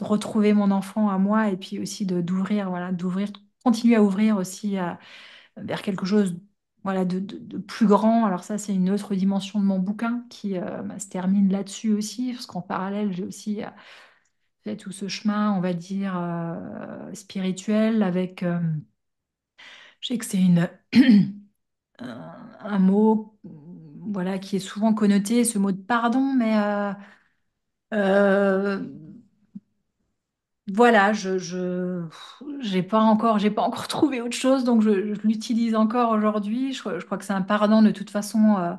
retrouver mon enfant à moi et puis aussi d'ouvrir, voilà, continuer à ouvrir aussi vers quelque chose voilà, de plus grand. Alors ça, c'est une autre dimension de mon bouquin qui bah, se termine là-dessus aussi, parce qu'en parallèle, j'ai aussi fait tout ce chemin, on va dire, spirituel avec, je sais que c'est un mot voilà, qui est souvent connoté, ce mot de pardon, mais euh, voilà, j'ai pas encore trouvé autre chose, donc je l'utilise encore aujourd'hui. Je crois que c'est un pardon de toute façon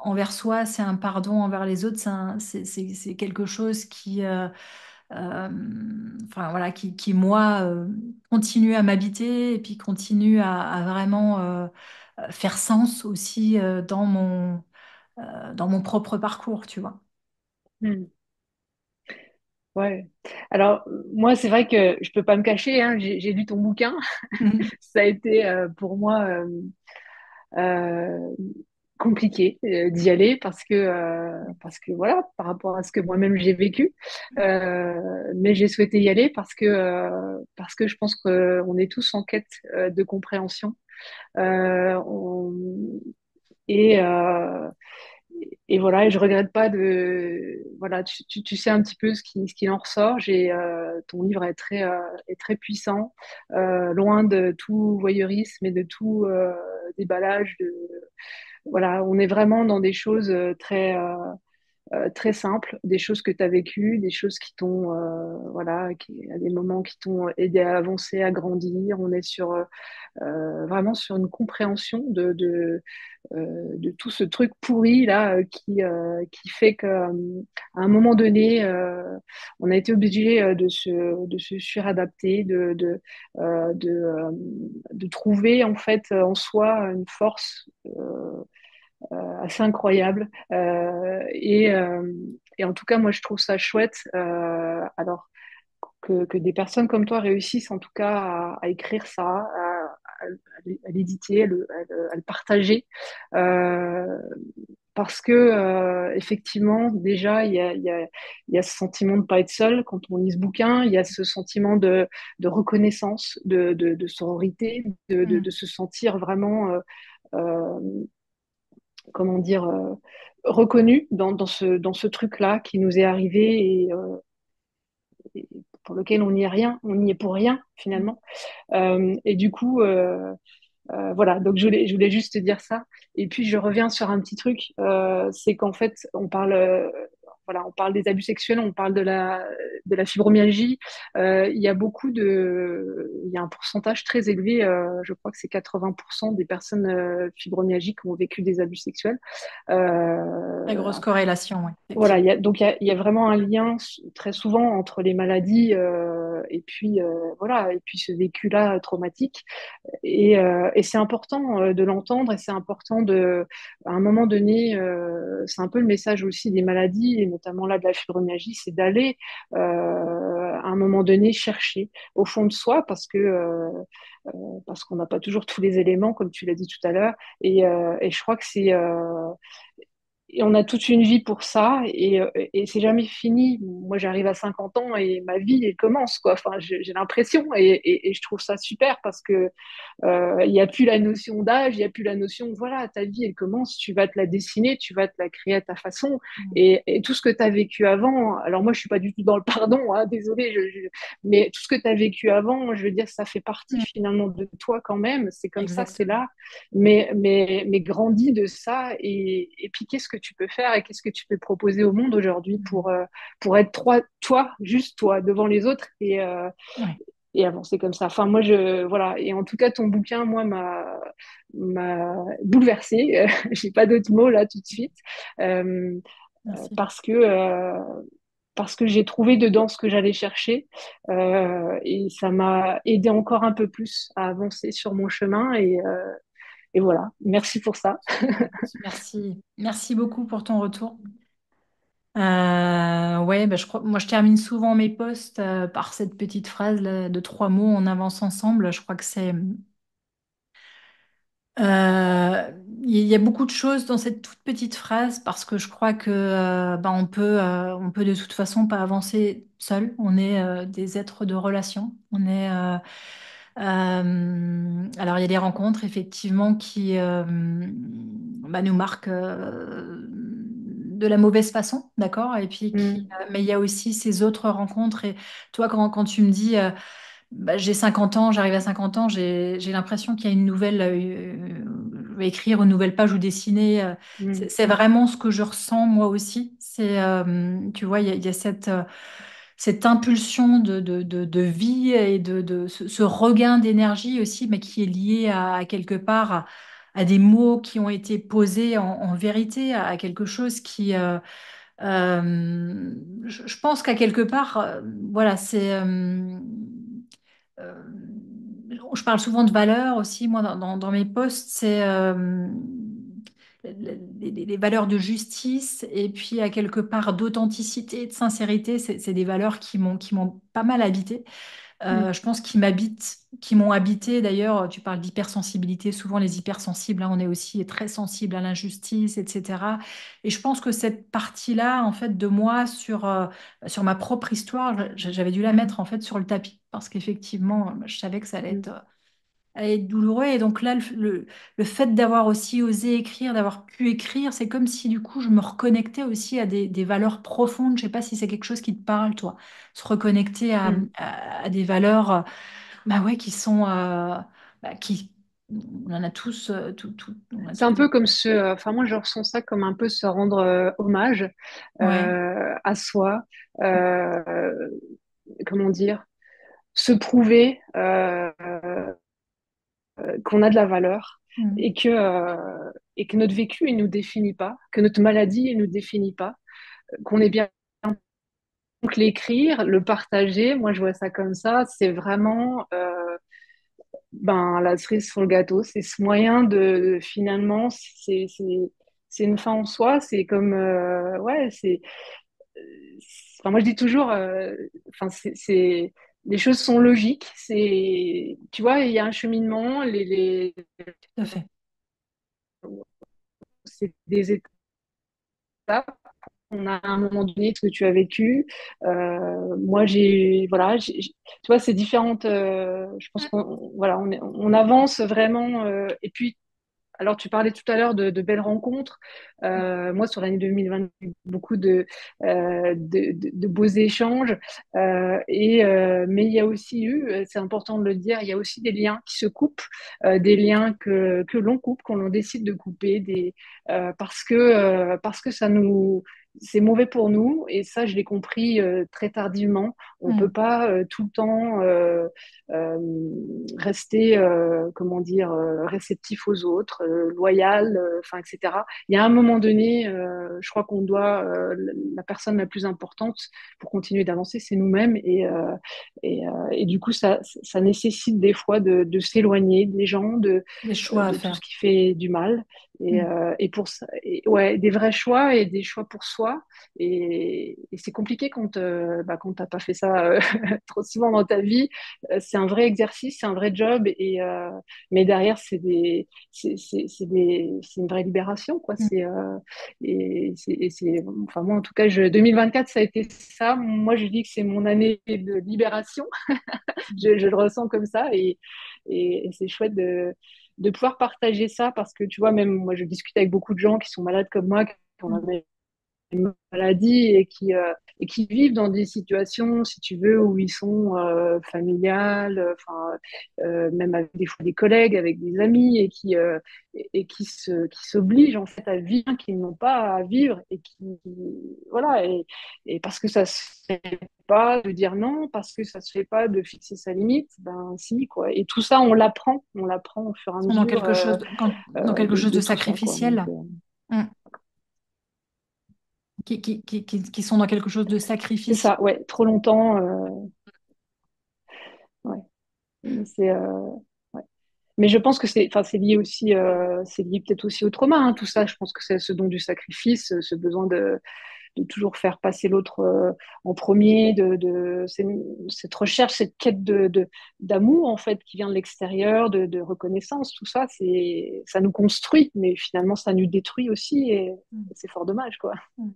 envers soi, c'est un pardon envers les autres, c'est quelque chose euh, enfin voilà, qui moi continue à m'habiter et puis continue à vraiment faire sens aussi dans mon propre parcours, tu vois. Mm. Ouais. Alors, moi, c'est vrai que je peux pas me cacher, hein, j'ai lu ton bouquin. Mhm. Ça a été pour moi euh, compliqué d'y aller parce que voilà, par rapport à ce que moi-même j'ai vécu. Mais j'ai souhaité y aller parce que je pense qu'on est tous en quête de compréhension. Euh, on- et, euh, et voilà, et je regrette pas de voilà, tu sais un petit peu ce qui en ressort. Ton livre est très puissant, loin de tout voyeurisme et de tout déballage. Voilà, on est vraiment dans des choses très très simples, des choses que tu as vécues, des choses qui t'ont, voilà, à des moments qui t'ont aidé à avancer, à grandir. On est sur vraiment sur une compréhension de tout ce truc pourri là qui fait qu'à un moment donné, on a été obligé de se suradapter, de trouver en fait en soi une force assez incroyable. Et en tout cas, moi, je trouve ça chouette. Alors que des personnes comme toi réussissent en tout cas à écrire ça, à l'éditer, à le partager. Euh, Parce que effectivement, déjà, il y a ce sentiment de ne pas être seul quand on lit ce bouquin. Il y a ce sentiment de reconnaissance, de sororité, Mm. de se sentir vraiment, euh, comment dire, reconnu dans ce truc-là qui nous est arrivé et pour lequel on n'y est rien, on n'y est pour rien finalement. Et du coup, voilà, donc je voulais juste te dire ça. Et puis je reviens sur un petit truc, c'est qu'en fait, voilà, on parle des abus sexuels, on parle de la fibromyalgie. Il y a il y a un pourcentage très élevé, je crois que c'est 80% des personnes fibromyalgiques qui ont vécu des abus sexuels. Très Euh, grosse corrélation, oui, voilà, effectivement. il y a vraiment un lien très souvent entre les maladies et puis voilà et puis ce vécu-là traumatique et c'est important de l'entendre et c'est important à un moment donné c'est un peu le message aussi des maladies et notamment là de la fibromyalgie, c'est d'aller à un moment donné chercher au fond de soi parce qu'on n'a pas toujours tous les éléments comme tu l'as dit tout à l'heure et je crois que c'est et on a toute une vie pour ça et c'est jamais fini. Moi, j'arrive à 50 ans et ma vie, elle commence, quoi. Enfin, j'ai l'impression et je trouve ça super parce que il n'y a plus la notion d'âge, il n'y a plus la notion, voilà, ta vie, elle commence, tu vas te la dessiner, tu vas te la créer à ta façon. Et tout ce que tu as vécu avant, alors moi, je suis pas du tout dans le pardon, hein, désolé, mais tout ce que tu as vécu avant, je veux dire, ça fait partie Mm. finalement de toi quand même. C'est comme ça, c'est Exactement. là. Mais grandis de ça et puis qu'est-ce que tu peux faire et qu'est-ce que tu peux proposer au monde aujourd'hui Mm. pour être toi, juste toi, devant les autres Ouais. et avancer comme ça. Enfin, moi, voilà. Et en tout cas, ton bouquin, moi, m'a bouleversée. J'ai pas d'autres mots là tout de suite. Euh, Merci. parce que, euh, parce que j'ai trouvé dedans ce que j'allais chercher. Et ça m'a aidé encore un peu plus à avancer sur mon chemin. Et voilà. Merci pour ça. Merci. Merci beaucoup pour ton retour. Ouais, bah, je crois, moi je termine souvent mes posts par cette petite phrase là, de 3 mots, on avance ensemble. Je crois que c'est il y a beaucoup de choses dans cette toute petite phrase parce que je crois que bah, on peut de toute façon pas avancer seul. On est des êtres de relation. On est alors il y a des rencontres effectivement qui bah, nous marquent de la mauvaise façon, d'accord? Et puis Mm, mais il y a aussi ces autres rencontres. Et toi, quand tu me dis bah, j'ai 50 ans, j'arrive à 50 ans, j'ai l'impression qu'il y a une nouvelle, je vais écrire une nouvelle page ou dessiner. mm, C'est vraiment ce que je ressens moi aussi. Tu vois, il y a cette impulsion de vie et de ce regain d'énergie aussi, mais qui est lié à quelque part à des mots qui ont été posés en vérité, à quelque chose qui, je pense qu'à quelque part, voilà, euh, je parle souvent de valeurs aussi, moi, dans mes posts, c'est les valeurs de justice et puis à quelque part d'authenticité, de sincérité. C'est des valeurs qui m'ont pas mal habité. mm, Je pense qu'ils m'habitent, qui m'ont habité. D'ailleurs, tu parles d'hypersensibilité. Souvent, les hypersensibles, hein, on est aussi très sensible à l'injustice, etc. Et je pense que cette partie-là, en fait, de moi sur ma propre histoire, j'avais dû la mettre en fait sur le tapis parce qu'effectivement, je savais que ça mm, allait être douloureux. Et donc là, le fait d'avoir aussi osé écrire, d'avoir pu écrire, c'est comme si du coup, je me reconnectais aussi à des valeurs profondes. Je sais pas si c'est quelque chose qui te parle, toi, se reconnecter mm. à des valeurs, bah ouais, qui sont, bah, On en a tous, on a C'est tous un des... peu comme enfin moi je ressens ça comme un peu se rendre hommage Ouais. à soi, euh, comment dire, se prouver qu'on a de la valeur Mm. et que notre vécu il nous définit pas, que notre maladie il nous définit pas, qu'on est bien. Donc l'écrire, le partager, moi je vois ça comme ça, c'est vraiment ben, la cerise sur le gâteau. C'est ce moyen finalement, c'est une fin en soi. C'est comme, ouais, enfin, moi je dis toujours, enfin, les choses sont logiques. Tu vois, il y a un cheminement, Tout à fait. c'est des étapes. On a à un moment donné ce que tu as vécu. Moi, voilà, tu vois, c'est différentes. Je pense qu'on, voilà, on avance vraiment. Et puis, alors, tu parlais tout à l'heure de belles rencontres. Moi, sur l'année 2020, beaucoup de beaux échanges. Mais il y a aussi eu, c'est important de le dire, il y a aussi des liens qui se coupent, des liens que l'on coupe, qu'on l'on décide de couper, parce que c'est mauvais pour nous. Et ça, je l'ai compris très tardivement. On peut Mm. pas tout le temps euh, rester, comment dire, réceptif aux autres, loyal, enfin, etc. Il y a un moment donné, je crois qu'on doit, la personne la plus importante pour continuer d'avancer, c'est nous-mêmes. Et du coup, ça nécessite des fois de s'éloigner des gens, Des choix à de tout ce faire. qui fait du mal. Mm. Et pour ça, ouais, des vrais choix et des choix pour soi. Et c'est compliqué quand t'as pas fait ça trop souvent dans ta vie. C'est un vrai exercice, c'est un vrai job. Mais derrière, c'est une vraie libération, quoi. Mm. Enfin, moi, en tout cas, 2024, ça a été ça. Moi, je dis que c'est mon année de libération. Je le ressens comme ça. Et c'est chouette de pouvoir partager ça parce que, tu vois, même moi, je discute avec beaucoup de gens qui sont malades comme moi, qui ont la Mm. même maladie et qui vivent dans des situations, si tu veux, où ils sont familiales, enfin, même avec des fois des collègues, avec des amis, et qui s'obligent en fait à vivre, qu'ils n'ont pas à vivre, voilà, et parce que ça se fait pas de dire non, parce que ça se fait pas de fixer sa limite, ben si, quoi. Et tout ça, on l'apprend au fur et à Sont dans mesure quelque chose dans quelque chose de de tout ça, quoi. Donc, sacrificiel. Mm. Qui sont dans quelque chose de c'est sacrificiel. ça, ouais, trop longtemps. Ouais. C'est, ouais. Mais je pense que enfin, c'est lié aussi, c'est lié peut-être aussi au trauma, hein, tout ça. Je pense que c'est ce don du sacrifice, ce besoin de toujours faire passer l'autre en premier, cette recherche, cette quête d'amour en fait qui vient de l'extérieur, de reconnaissance, tout ça, ça nous construit, mais finalement ça nous détruit aussi, et Mm. c'est fort dommage, quoi. Mm.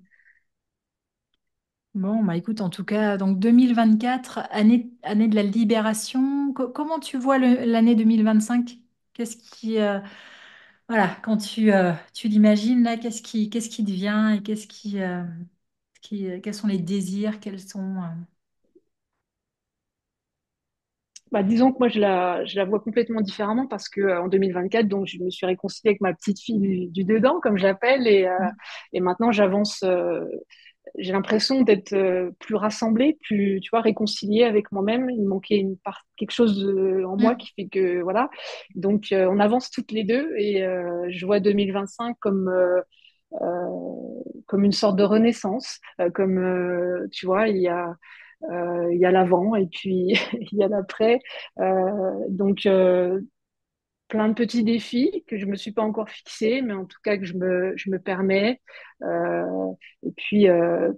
Bon, bah écoute, en tout cas, donc 2024, année de la libération. Comment tu vois l'année 2025? Qu'est-ce qui, voilà, quand tu l'imagines là, qu'est-ce qui devient et quels sont les désirs, quels sont. Bah, disons que moi, je la vois complètement différemment parce que en 2024, donc, je me suis réconciliée avec ma petite fille du dedans, comme j'appelle, et maintenant, j'avance. J'ai l'impression d'être plus rassemblée, plus, tu vois, réconciliée avec moi-même. Il me manquait quelque chose en moi Mm. qui fait que, voilà. Donc, on avance toutes les deux, et je vois 2025 comme une sorte de renaissance, tu vois, il y a l'avant et puis il y a l'après. Donc, plein de petits défis que je me suis pas encore fixés, mais en tout cas que je me permets. Et puis,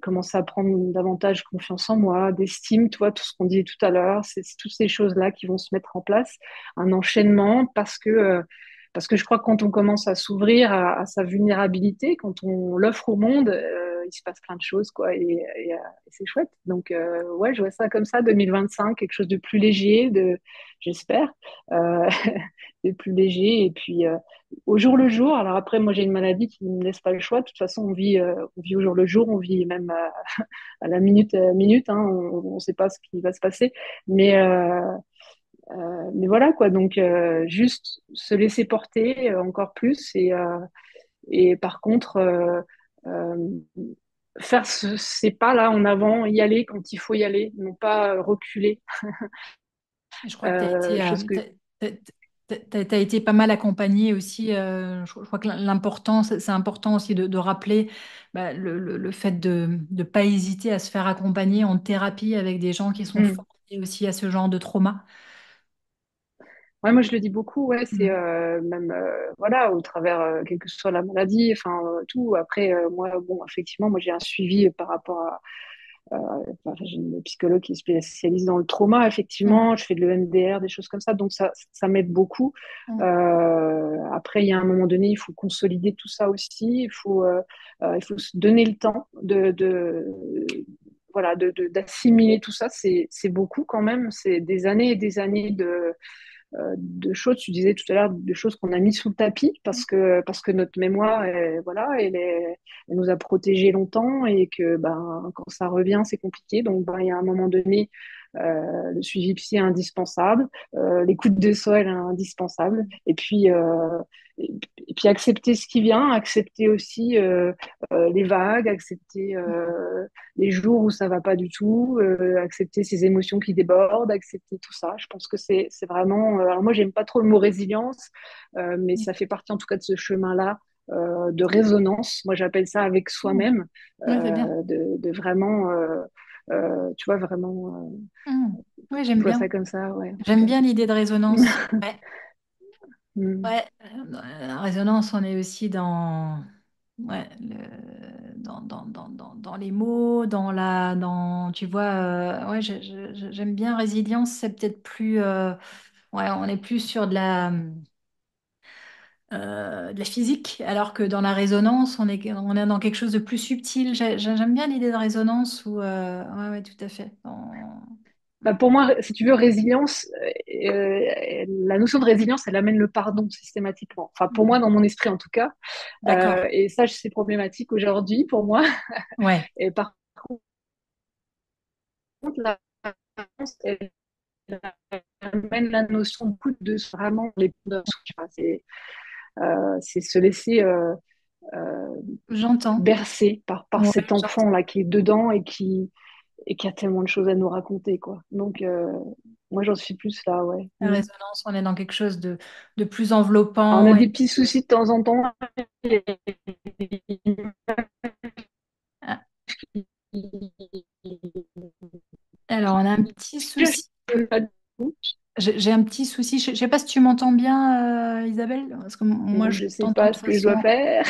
commencer à prendre davantage confiance en moi, d'estime, toi, tout ce qu'on disait tout à l'heure, c'est toutes ces choses-là qui vont se mettre en place. Un enchaînement parce que je crois que quand on commence à s'ouvrir à sa vulnérabilité, quand on l'offre au monde, il se passe plein de choses, quoi, et c'est chouette. Donc, ouais, je vois ça comme ça, 2025, quelque chose de plus léger, j'espère, euh, de plus léger. Et puis, au jour le jour. Alors après, moi, j'ai une maladie qui ne me laisse pas le choix. De toute façon, on vit au jour le jour, on vit même à la minute, hein, on ne sait pas ce qui va se passer. Mais Mais voilà quoi, donc juste se laisser porter encore plus et par contre euh, faire ces pas là en avant, y aller quand il faut y aller, non pas reculer. Et je crois que tu as été, Chose que t'as été pas mal accompagné aussi. Je crois que l'important, c'est important aussi de rappeler bah, le fait de ne pas hésiter à se faire accompagner en thérapie avec des gens qui sont Hmm. formés aussi à ce genre de trauma. Ouais, moi je le dis beaucoup, ouais, c'est Mm. même voilà au travers quelle que soit la maladie, enfin tout. Après moi bon effectivement moi j'ai un suivi par rapport à enfin, j'ai une psychologue qui est spécialiste dans le trauma, Mm. effectivement, je fais de l'EMDR, des choses comme ça, donc ça m'aide beaucoup. Mm. Après, il y a un moment donné, il faut consolider tout ça aussi, il faut se donner le temps voilà, d'assimiler tout ça. C'est beaucoup quand même, c'est des années et des années de choses, tu disais tout à l'heure, de choses qu'on a mis sous le tapis parce que notre mémoire, voilà, elle nous a protégés longtemps et que ben, quand ça revient, c'est compliqué. Donc, ben, il y a un moment donné, le suivi psy est indispensable, l'écoute de soi elle est indispensable. Et puis accepter ce qui vient, accepter aussi les vagues, accepter les jours où ça va pas du tout, accepter ses émotions qui débordent, accepter tout ça. Je pense que c'est vraiment. Alors moi, j'aime pas trop le mot résilience, mais Mm. ça fait partie en tout cas de ce chemin-là de résonance. Moi, j'appelle ça avec Mm. soi-même, Ouais, c'est bien. de vraiment, tu vois, vraiment, Mm. Oui, j'aime je vois ça bien. comme ça, ouais. En tout J'aime cas. bien l'idée de résonance. Ouais. Mm. Ouais, la résonance, on est aussi dans, ouais, dans les mots, tu vois, ouais, j'aime bien résilience, c'est peut-être plus, ouais, on est plus sur de la physique, alors que dans la résonance, on est dans quelque chose de plus subtil. J'aime bien l'idée de résonance où, ouais, ouais, tout à fait. Bah, pour moi, si tu veux, résilience, la notion de résilience, elle amène le pardon systématiquement. Enfin, pour moi, dans mon esprit en tout cas. D'accord. Et ça, c'est problématique aujourd'hui pour moi. Ouais. Et par contre, la résilience, elle amène la notion de coup de vraiment les c'est se laisser euh, J'entends. bercer par Ouais, cet j'entends. enfant là qui est dedans et qui a tellement de choses à nous raconter quoi. Donc moi j'en suis plus là ouais. La Mm. résonance, on est dans quelque chose de plus Alors, on a enveloppant et des petits puis, soucis de temps en temps. ah, alors, on a un petit souci. J'ai un petit souci. Je ne sais pas si tu m'entends bien, Isabelle, parce que moi, je Je sais t'entends pas de ce que je dois façon faire.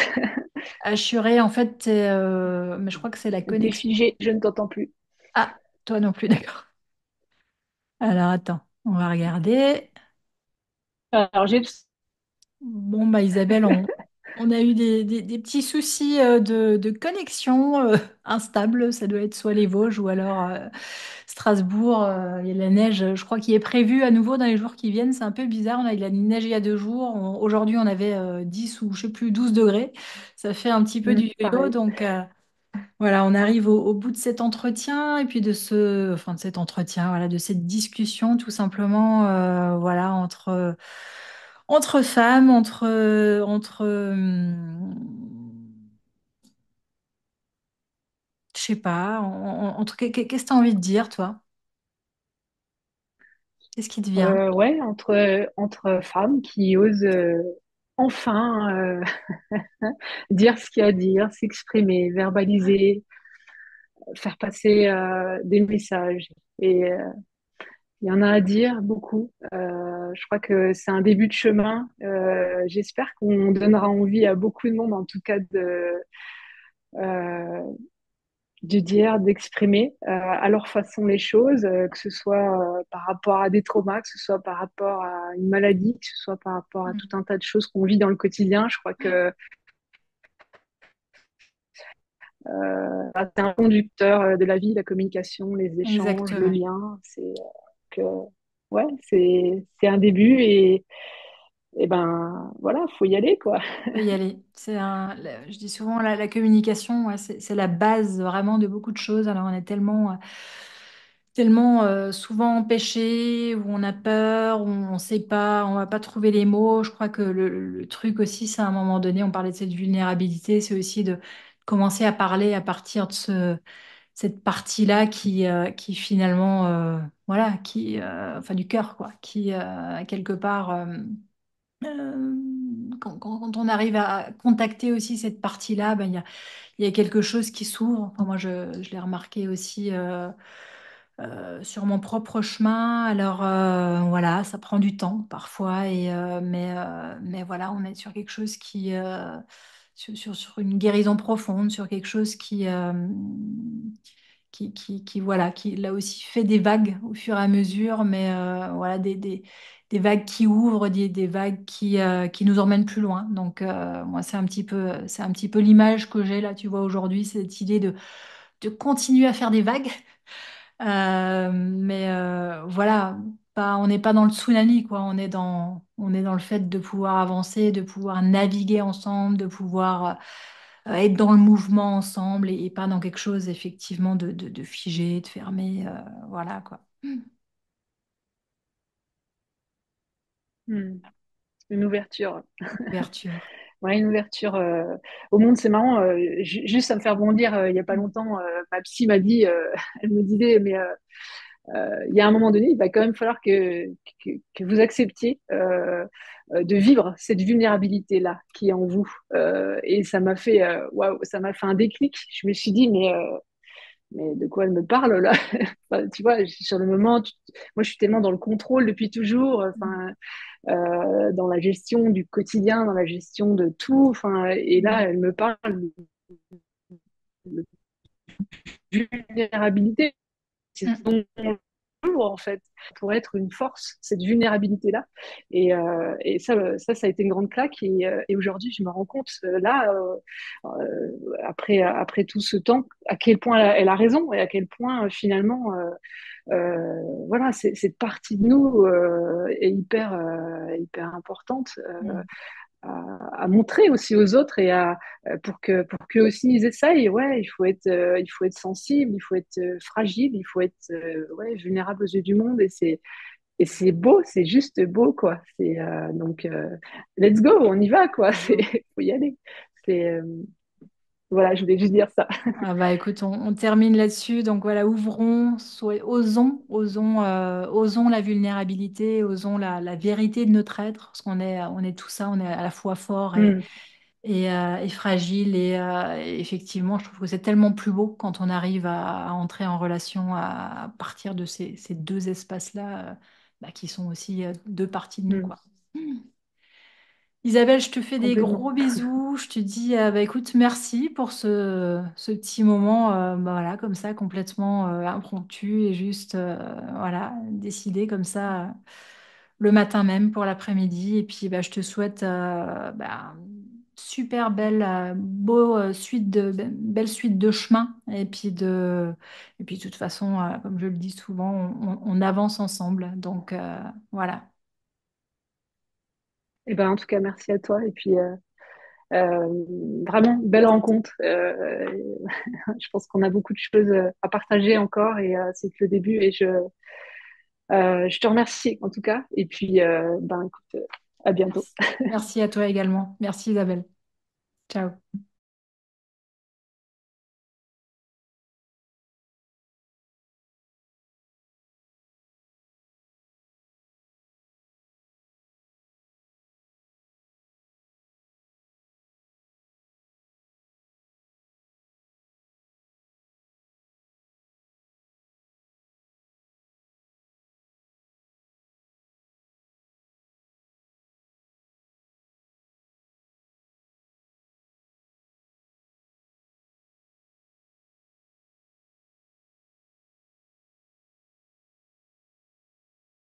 assurée. En fait, mais je crois que c'est la T'es connexion. figé, je ne t'entends plus. Ah, toi non plus, d'accord. Alors, attends, on va regarder. Alors j'ai Bon, bah Isabelle, on a eu des petits soucis de connexion instable. Ça doit être soit les Vosges ou alors Strasbourg. Il y a de la neige, je crois, qui est prévue à nouveau dans les jours qui viennent. C'est un peu bizarre. On a eu de la neige il y a 2 jours. Aujourd'hui, on avait 10 ou je sais plus, 12 degrés. Ça fait un petit peu du yo-yo. pareil. Donc voilà, on arrive au bout de cet entretien et puis enfin de cet entretien, voilà, de cette discussion tout simplement, voilà, entre femmes, je sais pas, qu'est-ce que tu as envie de dire, toi? Qu'est-ce qui te vient? Ouais, entre femmes qui osent enfin dire ce qu'il y a à dire, s'exprimer, verbaliser, faire passer des messages. Et il y en a à dire beaucoup. Je crois que c'est un début de chemin. J'espère qu'on donnera envie à beaucoup de monde, en tout cas, euh, de dire, d'exprimer à leur façon les choses, que ce soit par rapport à des traumas, que ce soit par rapport à une maladie, que ce soit par rapport à tout Mm. un tas de choses qu'on vit dans le quotidien. Je crois que c'est un conducteur de la vie, la communication, les échanges, le Exactement. lien. Que, ouais, c'est un début et ben voilà, faut y aller quoi. Faut y aller. Je dis souvent la communication, ouais, c'est la base vraiment de beaucoup de choses. Alors on est tellement tellement souvent empêché, où on a peur, où on ne sait pas, on va pas trouver les mots. Je crois que le truc aussi, c'est à un moment donné, on parlait de cette vulnérabilité, c'est aussi de commencer à parler à partir de cette partie-là qui finalement, voilà, enfin du cœur, quoi, qui quelque part, quand on arrive à contacter aussi cette partie-là, ben, il y a quelque chose qui s'ouvre. Enfin, moi, je l'ai remarqué aussi. Sur mon propre chemin. Alors voilà, ça prend du temps parfois, mais voilà, on est sur quelque chose sur une guérison profonde, sur quelque chose voilà, qui là aussi fait des vagues au fur et à mesure, mais voilà, des vagues qui ouvrent, des vagues qui nous emmènent plus loin. Donc moi, c'est un petit peu l'image que j'ai là, tu vois, aujourd'hui, cette idée de continuer à faire des vagues. Mais voilà, on n'est pas dans le tsunami, quoi. On est dans le fait de pouvoir avancer, de pouvoir naviguer ensemble, de pouvoir être dans le mouvement ensemble et pas dans quelque chose effectivement de figé, de fermé. Voilà, quoi. Hmm. Une ouverture. Ouverture. Ouais, une ouverture au monde, c'est marrant. Juste à me faire bondir, il y a pas longtemps, ma psy m'a dit, elle me disait, mais il y a un moment donné, il va quand même falloir que vous acceptiez de vivre cette vulnérabilité-là qui est en vous. Et ça m'a fait, waouh, ça m'a fait un déclic. Je me suis dit, mais de quoi elle me parle là? Enfin, tu vois, sur le moment, moi je suis tellement dans le contrôle depuis toujours, enfin, dans la gestion du quotidien, dans la gestion de tout. Enfin, et là, Mm. elle me parle de vulnérabilité. C'est Mm. son jour, en fait, pour être une force, cette vulnérabilité-là. Et ça a été une grande claque. Et aujourd'hui, je me rends compte, là, après tout ce temps, à quel point elle a raison et à quel point, finalement, voilà, cette partie de nous est hyper importante. Mm. À montrer aussi aux autres et pour qu'eux aussi ils essayent. Ouais, il faut être sensible, il faut être fragile, il faut être ouais, vulnérable aux yeux du monde et c'est beau, c'est juste beau quoi. C'est donc let's go, on y va quoi. C'est Go. faut y aller. C'est voilà, je voulais juste dire ça. Ah bah écoute, on termine là-dessus. Donc voilà, osons la vulnérabilité, osons la vérité de notre être, parce on est tout ça, on est à la fois fort Mm, et fragile. Et effectivement, je trouve que c'est tellement plus beau quand on arrive à entrer en relation à partir de ces deux espaces-là, bah, qui sont aussi deux parties de nous, mm, quoi. Isabelle, je te fais des complètement. gros bisous. Je te dis, bah, écoute, merci pour ce petit moment, bah, voilà, comme ça, complètement impromptu et juste, voilà, décidé comme ça le matin même pour l'après-midi. Et puis, bah, je te souhaite bah, super belle suite de chemin. Et puis, de toute façon, comme je le dis souvent, on avance ensemble. Donc, voilà. Et ben en tout cas, merci à toi et puis vraiment belle rencontre. Je pense qu'on a beaucoup de choses à partager encore et c'est que le début et je te remercie en tout cas. Et puis, ben, écoute, à bientôt. Merci. Merci à toi également. Merci Isabelle. Ciao.